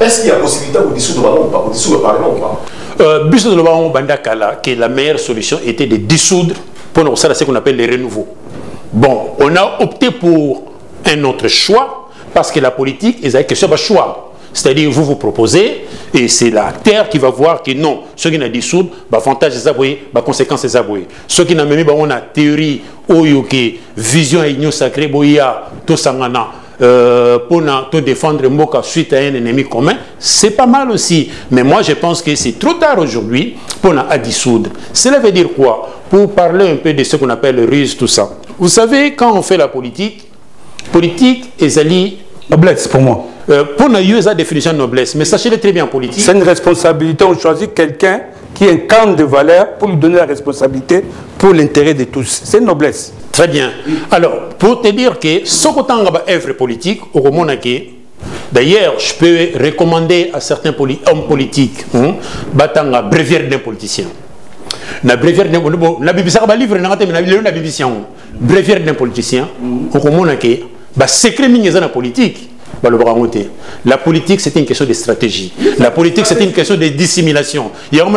est-ce qu'il y a possibilité de dissoudre le Parlement ou pas? Biso de l'Obama Bandakala, que la meilleure solution était de dissoudre pour nous faire ce qu'on appelle les renouveaux. Bon, on a opté pour un autre choix parce que la politique est une question de choix. C'est-à-dire, vous proposez, et c'est la terre qui va voir que non, ceux qui n'ont dissoudre, l'avantage est aboué, la conséquence est aboué. Ceux qui n'ont même pas une théorie, ou vision et union sacrée, boya, tout ça, pour défendre Mboka suite à un ennemi commun, c'est pas mal aussi. Mais moi, je pense que c'est trop tard aujourd'hui pour dissoudre. Cela veut dire quoi? Pour parler un peu de ce qu'on appelle le ruse, tout ça. Vous savez, quand on fait la politique est alliée. Noblesse pour moi. Pour nous, il y a une définition de noblesse, mais sachez-le très bien en politique. C'est une responsabilité, on choisit quelqu'un qui incarne des valeurs pour lui donner la responsabilité pour l'intérêt de tous. C'est une noblesse. Très bien. Alors, pour te dire que ce qu'on a œuvre politique, au moment d'ailleurs, je peux recommander à certains hommes politiques batanga bréviaire d'un politicien. La bréviaire d'un politicien, bréviaire d'un politicien, au moment secret dans la politique. La politique, c'est une question de stratégie. La politique, c'est une question de dissimulation. Il y a une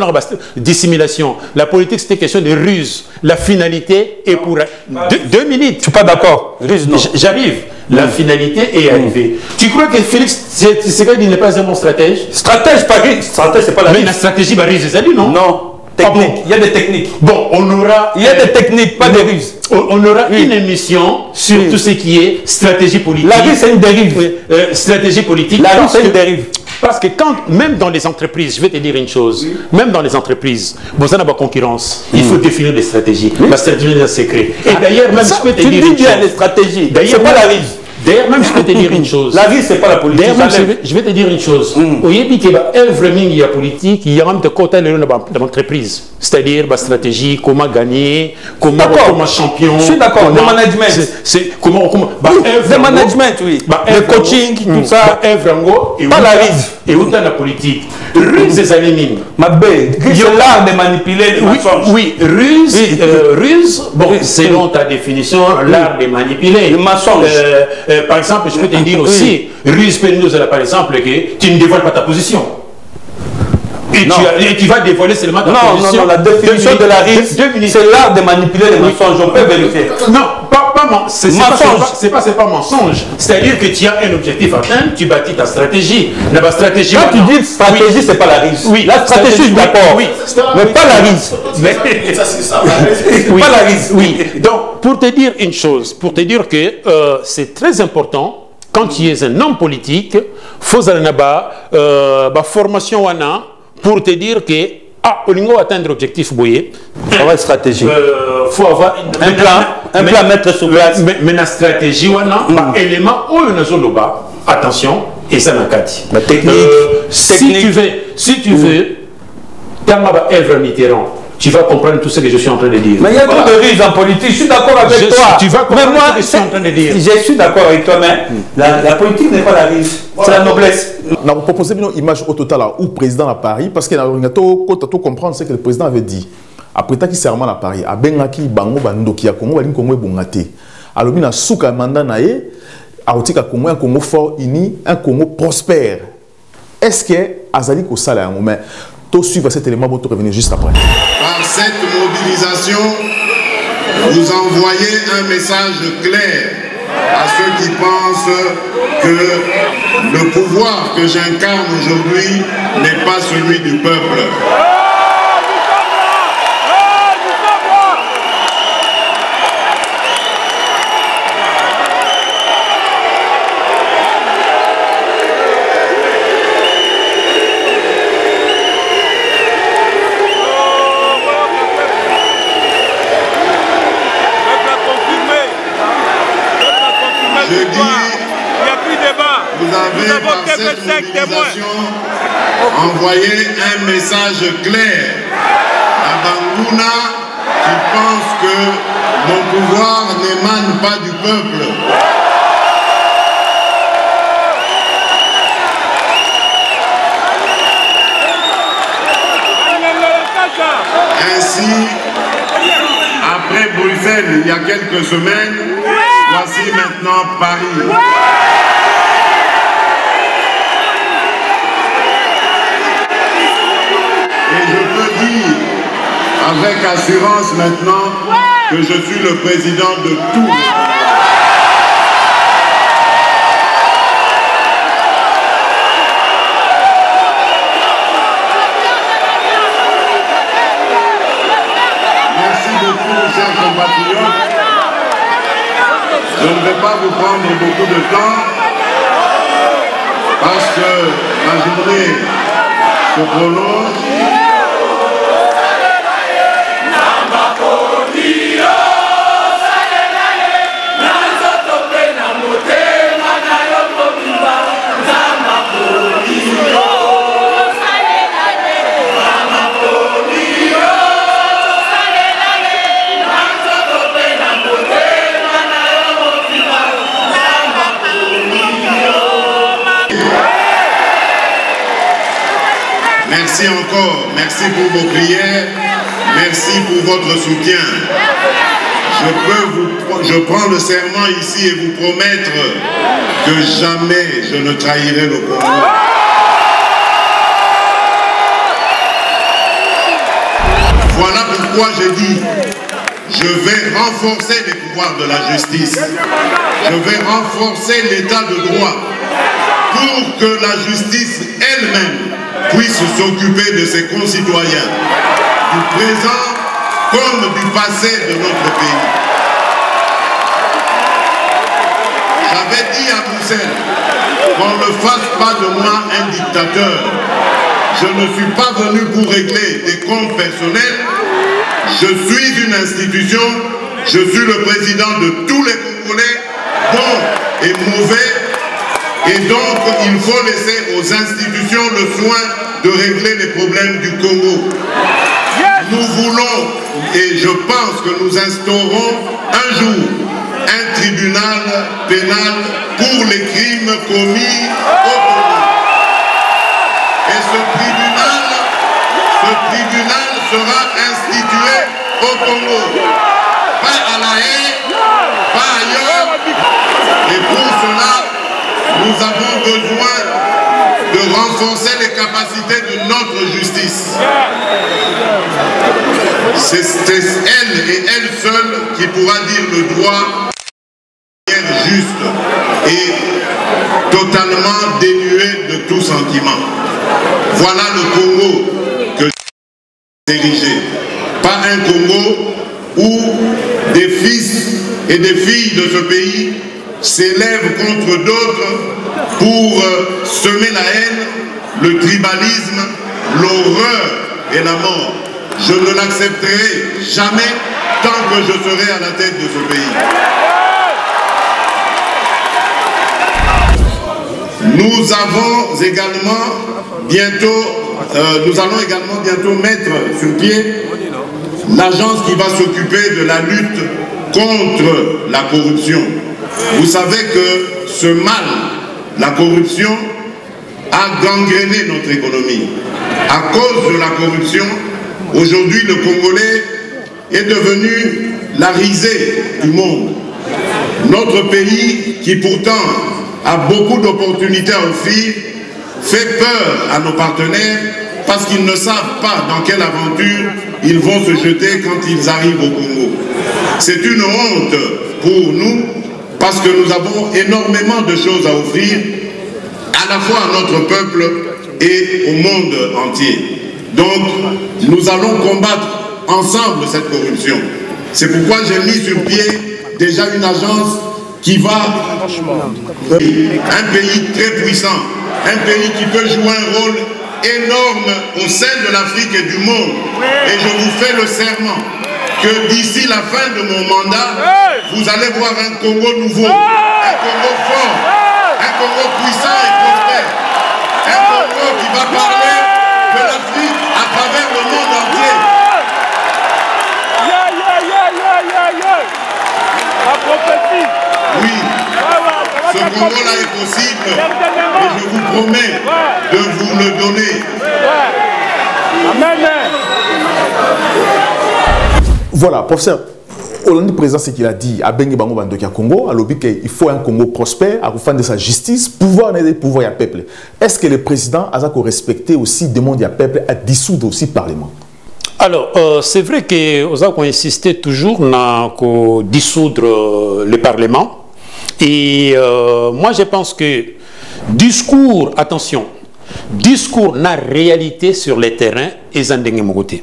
dissimulation. La politique, c'est une question de ruse. La finalité est pour... 2 minutes. Je suis pas d'accord. Ruse, non. J'arrive. La finalité est arrivée. Tu crois que Félix Tshisekedi n'est pas un bon stratège? Stratège, pas ruse. Stratège, c'est pas la ruse. Mais la stratégie, bah, ruse, c'est non? Non. Technique. Ah bon. Il y a des techniques. Bon, on aura... Il y a des techniques, pas des ruses. On aura une émission sur tout ce qui est stratégie politique. La ruse, c'est une dérive. Stratégie politique. La ruse, c'est une dérive. Parce que quand, même dans les entreprises, je vais te dire une chose, même dans les entreprises, vous avez la concurrence, il faut définir des stratégies. La stratégie est un secret. Et d'ailleurs, même, je peux te dire une chose. Tu dis bien les stratégies, c'est pas la ruse. D'ailleurs, même, je peux te dire une chose. La vie, c'est pas la politique. D'ailleurs, je vais te dire une chose. Au Yébi, il y a œuvre il y a politique, il y a même des quotas dans l'entreprise. C'est-à-dire, la stratégie, comment gagner, comment champion. Je suis d'accord, le management. C'est comment. Le management, oui. Le coaching, tout ça. Pas la ruse. Et où dans la politique. Ruse des alémines. Ma belle, c'est l'art de manipuler les mensonges. Oui, ruse, bon, selon ta définition, l'art de manipuler. Les mensonges. Par exemple, je peux te dire aussi, ruse nous par exemple, que tu ne dévoiles pas ta position. Et tu vas dévoiler seulement ta position. Non, la définition de la ruse, c'est l'art de manipuler les mensonges. On peut vérifier. Non, c'est pas mensonge. C'est-à-dire que tu as un objectif à atteindre, tu bâtis ta stratégie. La stratégie. Quand tu dis stratégie, c'est pas la ruse. Oui, la stratégie, d'accord. Oui, mais pas la ruse. Pas la ruse. Oui. Donc, pour te dire une chose, pour te dire que c'est très important, quand tu es un homme politique, il faut avoir une formation pour te dire que on va atteindre l'objectif boyé. Il faut avoir une stratégie. Il faut avoir un plan mettre sur place. Mais la stratégie, élément où on a zone bas, attention, et ça n'a qu'à dire. La technique. Si tu veux, dans ma œuvre Mitterrand, tu vas comprendre tout ce que je suis en train de dire. Mais il y a trop de ruse en politique, je suis d'accord avec toi. Tu vas comprendre ce que je suis en train de dire. Je suis d'accord avec toi, mais la politique n'est pas la ruse, c'est la noblesse. On a proposé une image au total où le président à Paris, parce que tout comprendre ce que le président avait dit. Après qu'il serment à Paris, à Bengaki, Bango, Bandoki, à Congo, Baline Congo et Bongate. Alors, il a souka mandat nae, à Otika Congo, un Congo fort uni, un Congo prospère. Est-ce que Azali Kosala, mais tout suivre cet élément pour revenir juste après. Par cette mobilisation, vous envoyez un message clair à ceux qui pensent que le pouvoir que j'incarne aujourd'hui n'est pas celui du peuple. Vous avez par cette mobilisation envoyé un message clair à Bangouna qui pense que mon pouvoir n'émane pas du peuple. Merci. Après Bruxelles, il y a quelques semaines, voici maintenant Paris. Et je peux dire avec assurance maintenant que je suis le président de tous. Chers compatriotes, je ne vais pas vous prendre beaucoup de temps parce que la journée se prolonge. Merci encore, merci pour vos prières, merci pour votre soutien. Je prends le serment ici et vous promettre que jamais je ne trahirai le Congo. Voilà pourquoi j'ai dit, je vais renforcer les pouvoirs de la justice. Je vais renforcer l'état de droit pour que la justice elle-même puisse s'occuper de ses concitoyens, du présent comme du passé de notre pays. J'avais dit à Bruxelles qu'on ne fasse pas de moi un dictateur. Je ne suis pas venu pour régler des comptes personnels. Je suis une institution, je suis le président de tous les Congolais, bons et mauvais. Et donc, il faut laisser aux institutions le soin de régler les problèmes du Congo. Nous voulons, et je pense que nous instaurons un jour un tribunal pénal pour les crimes commis au Congo. Et ce tribunal sera institué au Congo. Pas à La Haye, pas ailleurs. Et pour cela, nous avons besoin de renforcer les capacités de notre justice. C'est elle et elle seule qui pourra dire le droit de manière juste et totalement dénué de tout sentiment. Voilà le Congo que j'ai érigé. Pas un Congo où des fils et des filles de ce pays s'élèvent contre d'autres pour semer la haine, le tribalisme, l'horreur et la mort. Je ne l'accepterai jamais tant que je serai à la tête de ce pays. Nous allons également bientôt mettre sur pied l'agence qui va s'occuper de la lutte contre la corruption. Vous savez que ce mal, la corruption, a gangréné notre économie. À cause de la corruption, aujourd'hui le Congolais est devenu la risée du monde. Notre pays, qui pourtant a beaucoup d'opportunités à offrir, fait peur à nos partenaires parce qu'ils ne savent pas dans quelle aventure ils vont se jeter quand ils arrivent au Congo. C'est une honte pour nous parce que nous avons énormément de choses à offrir à la fois à notre peuple et au monde entier. Donc, nous allons combattre ensemble cette corruption. C'est pourquoi j'ai mis sur pied déjà une agence qui va... Un pays très puissant, un pays qui peut jouer un rôle énorme au sein de l'Afrique et du monde. Et je vous fais le serment que d'ici la fin de mon mandat, vous allez voir un Congo nouveau, un Congo fort, un Congo puissant et prospère, un Congo qui va parler de l'Afrique à travers le monde entier. La prophétie. Oui, ce Congo-là est possible et je vous promets de vous le donner. Amen. Voilà, professeur. Hollande président, ce qu'il a dit à Bengue Bango Bandokia Congo, a lobby qu'il faut un Congo prospère, à de sa justice, pouvoir n'aider pouvoir à peuple. Est-ce que le président a respecté aussi demande à peuple à dissoudre aussi le Parlement? Alors, c'est vrai que avons insisté toujours à dissoudre le Parlement. Et moi, je pense que discours, attention, discours n'a réalité sur le terrain et Zandenge Mogote.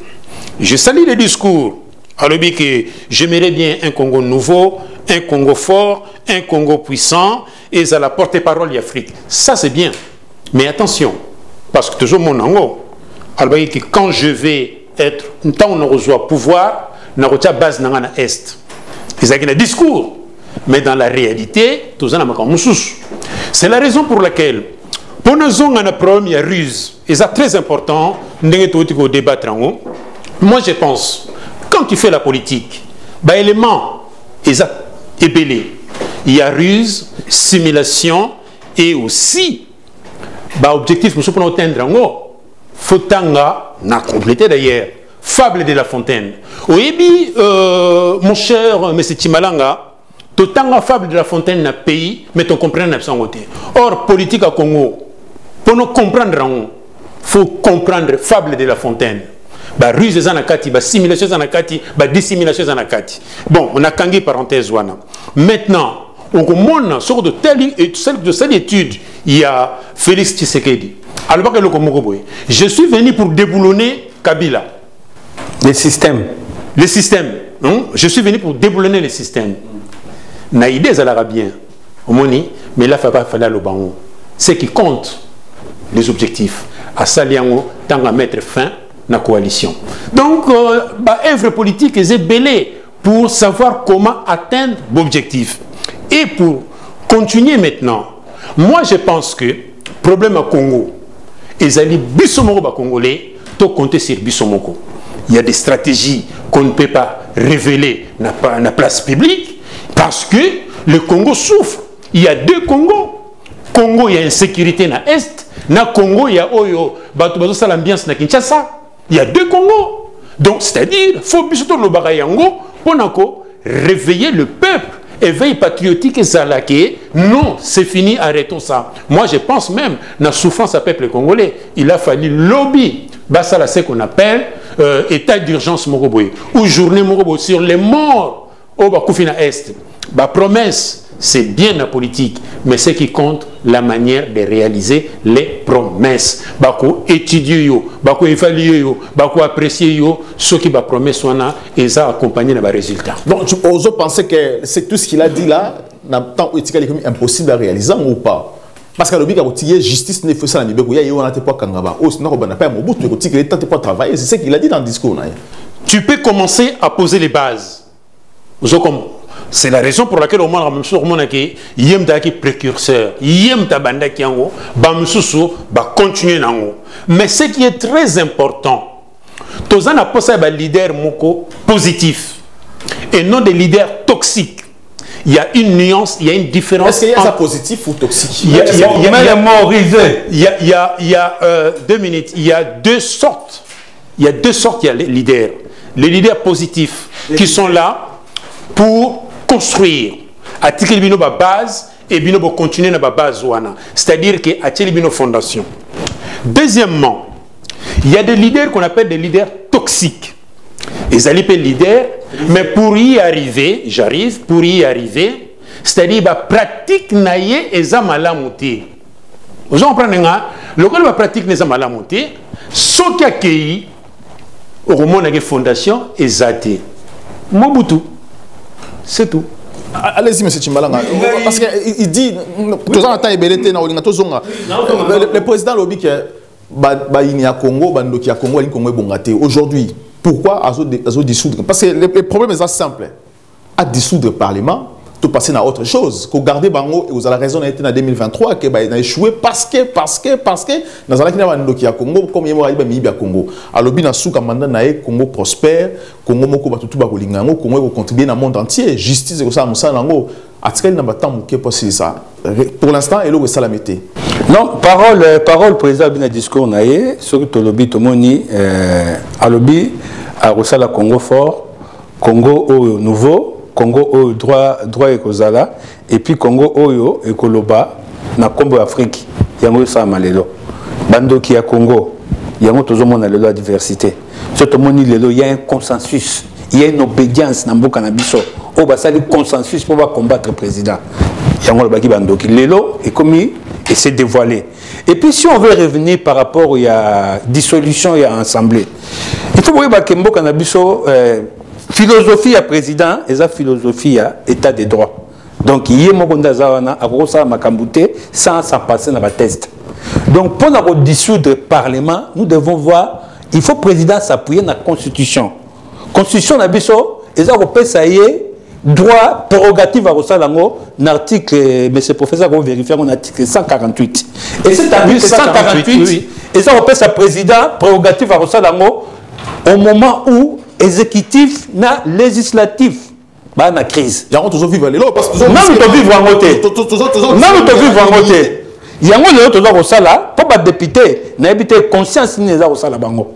Je salue le discours. Alors, que j'aimerais bien un Congo nouveau, un Congo fort, un Congo puissant, et ça la porte-parole de l'Afrique. Ça, c'est bien. Mais attention, parce que toujours mon ango, alors que quand je vais être, tant on reçoit pouvoir, on a base dans l'Est. C'est un discours. Mais dans la réalité, tout ça n'a pas. C'est la raison pour laquelle, pour nous, on a un problème, il y a ruse. Et c'est très important, de débattre en haut. Moi, je pense, quand tu fais la politique, élément est belé. Il y a ruse, simulation et aussi objectif nous pour atteindre en haut. Fotanga n'a complété d'ailleurs. Fable de La Fontaine. Oui, mon cher M. Timalanga, totanga fable de La Fontaine n'a pays, mais tu comprends l'absence côté. Or, politique à Congo, pour nous comprendre, il faut comprendre fable de La Fontaine. Ruse zanakati, simulation zanakati, dissimulation zanakati. Bon, on a kangé parenthèse wana. Maintenant, on commence sur de cette étude, il y a Félix Tshisekedi. Alors, je suis venu pour déboulonner Kabila. Les systèmes. Les systèmes. Je suis venu pour déboulonner les systèmes. Naïdé, ça l'ara bien. Mais là, il faut aller au bango. Ce qui compte, les objectifs. À Saliango, tant à mettre fin à la coalition. Donc, œuvre politique est belée pour savoir comment atteindre l'objectif. Et pour continuer maintenant, moi je pense que le problème à Congo, ils allaient bisomoko congolais, tout compter sur bisomoko. Il y a des stratégies qu'on ne peut pas révéler dans la place publique parce que le Congo souffre. Il y a deux Congos. Congo, il y a insécurité dans l'Est. Dans le Congo, il y a l'ambiance dans Kinshasa. Il y a deux Congos. Donc, c'est-à-dire, il faut le bagayango pour réveiller le peuple. Éveil patriotique et zalaké. Non, c'est fini, arrêtons ça. Moi, je pense même, dans la souffrance à peuple congolais, il a fallu lobby. Ça, c'est ce qu'on appelle état d'urgence Moroboy. Ou journée Moroboy sur les morts au Bakoufina Est. Promesse, c'est bien la politique, mais ce qui compte, la manière de réaliser les promesses. Bako étudier yo, bako évaluer yo, bako apprécier yo, ce qui va promesse soit et ça accompagner les résultats. Donc, tu oses penser que c'est tout ce qu'il a dit là, tant impossible à réaliser ou pas? Parce que la justice ne fait ça, il y a pas Kangaba. Sinon, on n'a pas un bout, il ne pas travailler. C'est ce qu'il a dit dans le discours. Tu peux commencer à poser les bases. C'est la raison pour laquelle on a même chose il y a des précurseurs, il y a des bandes qui ont continuer nango. Mais ce qui est très important, tous on a posé des leaders positifs et non des leaders toxiques. Il y a une nuance, il y a une différence. Est-ce qu'il y a ça positif ou toxique? Il y a 2 minutes. Il y a deux sortes. Il y a deux sortes de leaders. Les leaders positifs qui sont là pour construire. À tirer ba base et bino bo continuer na ba base wana. C'est-à-dire que à tirer bino fondation. Deuxièmement, il y a des leaders qu'on appelle des leaders toxiques. Ils allaient pas leaders, mais pour y arriver, pour y arriver, c'est-à-dire la pratique naie et za malamuté. Vous comprenez le cas de la pratique n'est pas malamuté, ce qui a accueilli au moment de la fondation est zaté. Mobutu, c'est tout. Allez-y, M. Timbalanga. Parce qu'il dit, le président lobby que il y a Congo, il y a Congo, il y a Congo. Aujourd'hui, pourquoi à dissoudre? Parce que le problème est simple. À dissoudre le Parlement, tout passer à autre chose. Qu'on garde Bango, et vous avez raison, été en 2023, qu'il a échoué parce que, dans la Congo, comme il y a Congo. Alors, il y a un Congo prospère, Congo moko batutu bakolingango, Congo contribuer dans le monde entier, justice et ça, Moussanango. Pour l'instant, il y a salamité. Non, parole président bien discours naïe, sur le lobby tomoni, à lobby à Rosala Congo fort, Congo Oyo nouveau, Congo Oyo droit ekozala, et puis Congo Oyo ekoloba na Kombo Afrique. Yango sa malelo. Bandoki ya Congo, yango tozomona lelo la diversité. Surtout moni lelo, il y a un consensus, il y a une obédience na mboka na biso. O basali consensus pour combattre le président. Yango le baki bandoki lelo et commis et c'est dévoilé. Et puis si on veut revenir par rapport il y a dissolution et à assemblée. Il faut voir que mboka na biso philosophie à président et sa philosophie à état de droit. Donc il y a mokonda zawana akosa makambute sans passer dans la test. Donc pour nous dissoudre le parlement, nous devons voir il faut le président s'appuyer sur la constitution. Constitution na biso eza ko pesa ye droit prérogative à Rosalango, l'article, mais c'est professeur qu'on vérifie, on article 148. Et cet article 148, et ça repère sa président prérogative à Rosalango au moment où exécutif na législatif bah na crise. Yango toujours vivre les lots parce que non nous vivre en côté. Non nous vivre en côté. Yango le toujours Rosala pour ba député na habité conscience ni za Rosala bango.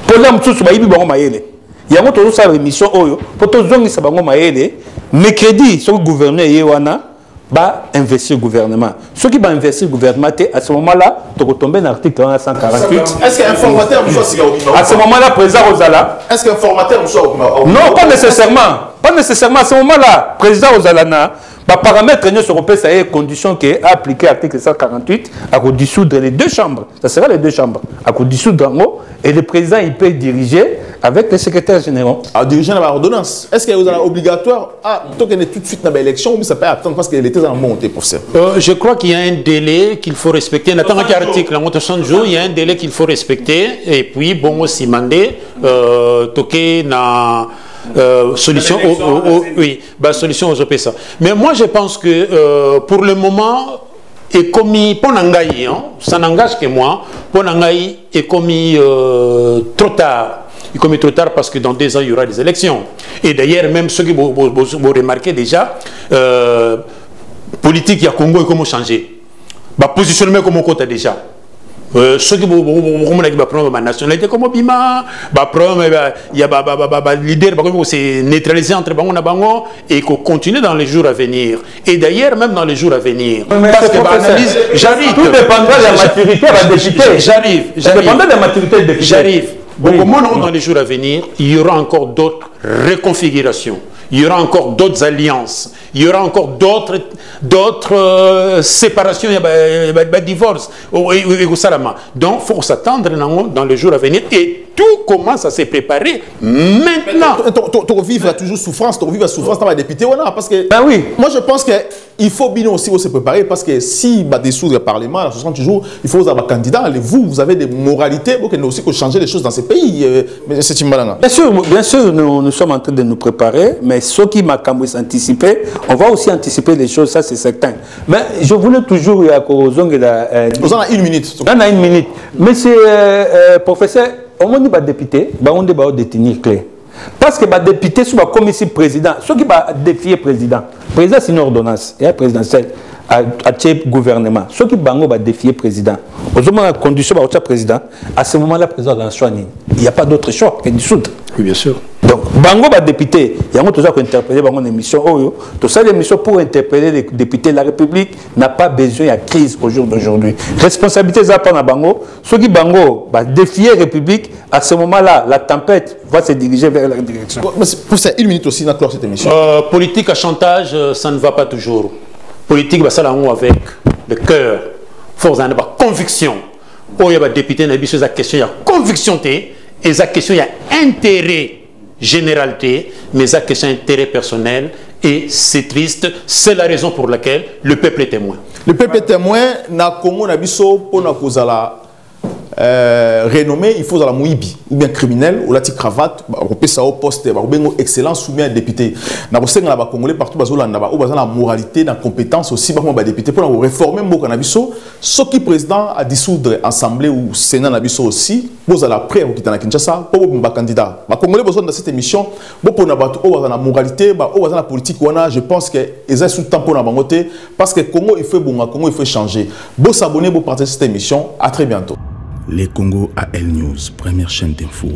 Pour l'homme tout ba yibi bango mayele. Yango toujours ça émission oyo pour tous zongi sa bango mayele mercredi ce gouverneur yewana ba investir gouvernement ceux qui va investir gouvernement à ce moment-là tu vas tomber dans l'article 148. Est-ce qu'un formateur à ce moment-là président Ozala est-ce qu'un formateur non pas nécessairement à ce moment-là président Ozala na ba paramètres ne seront pas ça est condition que appliquer l'article 148 à dissoudre les deux chambres ça sera les deux chambres à dissoudre en haut et le président il peut diriger avec les secrétaires généraux. À diriger dans l'ordonnance. Est-ce que vous avez obligatoire tant qu'elle est tout de suite dans l'élection ou ça peut attendre parce qu'elle était en montée pour ça? Je crois qu'il y a un délai qu'il faut respecter. On attend un article en 60 jours, il y a un délai qu'il faut respecter et puis bon aussi mandé toquer na solution oui, bah solution aux OPSA. Mais moi je pense que pour le moment et commis pour Nangaï, ça n'engage que moi, pour Nangaï est commis trop tard. Il commet trop tard parce que dans 2 ans il y aura des élections. Et d'ailleurs même ceux qui vous remarquez déjà, politique il y a Congo et comment changer. Bah positionnement comme on compte déjà. Ceux qui vont prendre ma nationalité comme Bima, il y a leader c'est neutralisé entre Bango et Bango et qu'on continue dans les jours à venir. Et d'ailleurs même dans les jours à venir. Parce que j'arrive. Tout dépendra de la maturité de la députée. J'arrive. Ça dépendra de la maturité de député. J'arrive. Oui. Au moment où dans les jours à venir, il y aura encore d'autres reconfigurations. Il y aura encore d'autres alliances, il y aura encore d'autres séparations, il y a divorce. Donc, il faut s'attendre dans les jours à venir et tout commence à se préparer maintenant. Tu vivre toujours souffrance, tu vivre souffrance dans la députée, parce que ben oui. Moi je pense qu'il faut bien aussi se préparer parce que si va dissoudre le Parlement à 60 jours, il faut avoir un candidat. Vous avez des moralités, vous pouvez aussi changer les choses dans ces pays. C'est une balance. Bien sûr, nous sommes en train de nous préparer, mais ceux qui m'ont anticipé, on va aussi anticiper les choses, ça c'est certain. Mais je voulais toujours, il y a une minute. On a une minute. Monsieur professeur, on dit que les députés on doit détenir clé. Parce que les députés sont comme ici président. Ceux qui vont défier le président, c'est une ordonnance, il y a présidentielle à le gouvernement. Ceux qui vont défier le président, aux conditions de président, à ce moment-là, le président il n'y a pas d'autre choix que de dissoudre. Oui, bien sûr. Donc, Bango va député, il y a tout ça pour interpeller Bango émission. Tout ça, l'émission pour interpeller les députés de la République n'a pas besoin de crise au jour d'aujourd'hui. Responsabilité à Bango, ceux qui Bango va défier la République, à ce moment-là, la tempête va se diriger vers la direction. Pour ça, une minute aussi, dans cette émission. Politique à chantage, ça ne va pas toujours. Politique, ça avec le cœur, force, conviction. Il y a des députés, il y a des questions, il y a conviction, et la question, il y a intérêt. Généralité, mais ça question intérêt personnel et c'est triste, c'est la raison pour laquelle le peuple est témoin. Le peuple est témoin, na Congo na biso pour na kozala renommé, il faut la mouibi ou bien criminel ou la petite cravate, on peut ça au poste, ou bien excellence ou bien député. Na bosse na ba congolais partout bazola na ba ou bazana moralité, na compétence aussi ba député pour na réformer mboka na biso, ce qui président a dissoudre assemblée ou sénat na biso aussi, boza la pré au kitana Kinshasa pour ba candidat. Ba congolais besoin dans cette émission, bo pour na bato o bazana moralité, ba o bazana politique wana, je pense que ezay sous temps pour na bangoté parce que Congo il faut bon, Congo il faut changer. Bo s'abonner, bo partager cette émission, à très bientôt. Les Congo AL News, première chaîne d'info.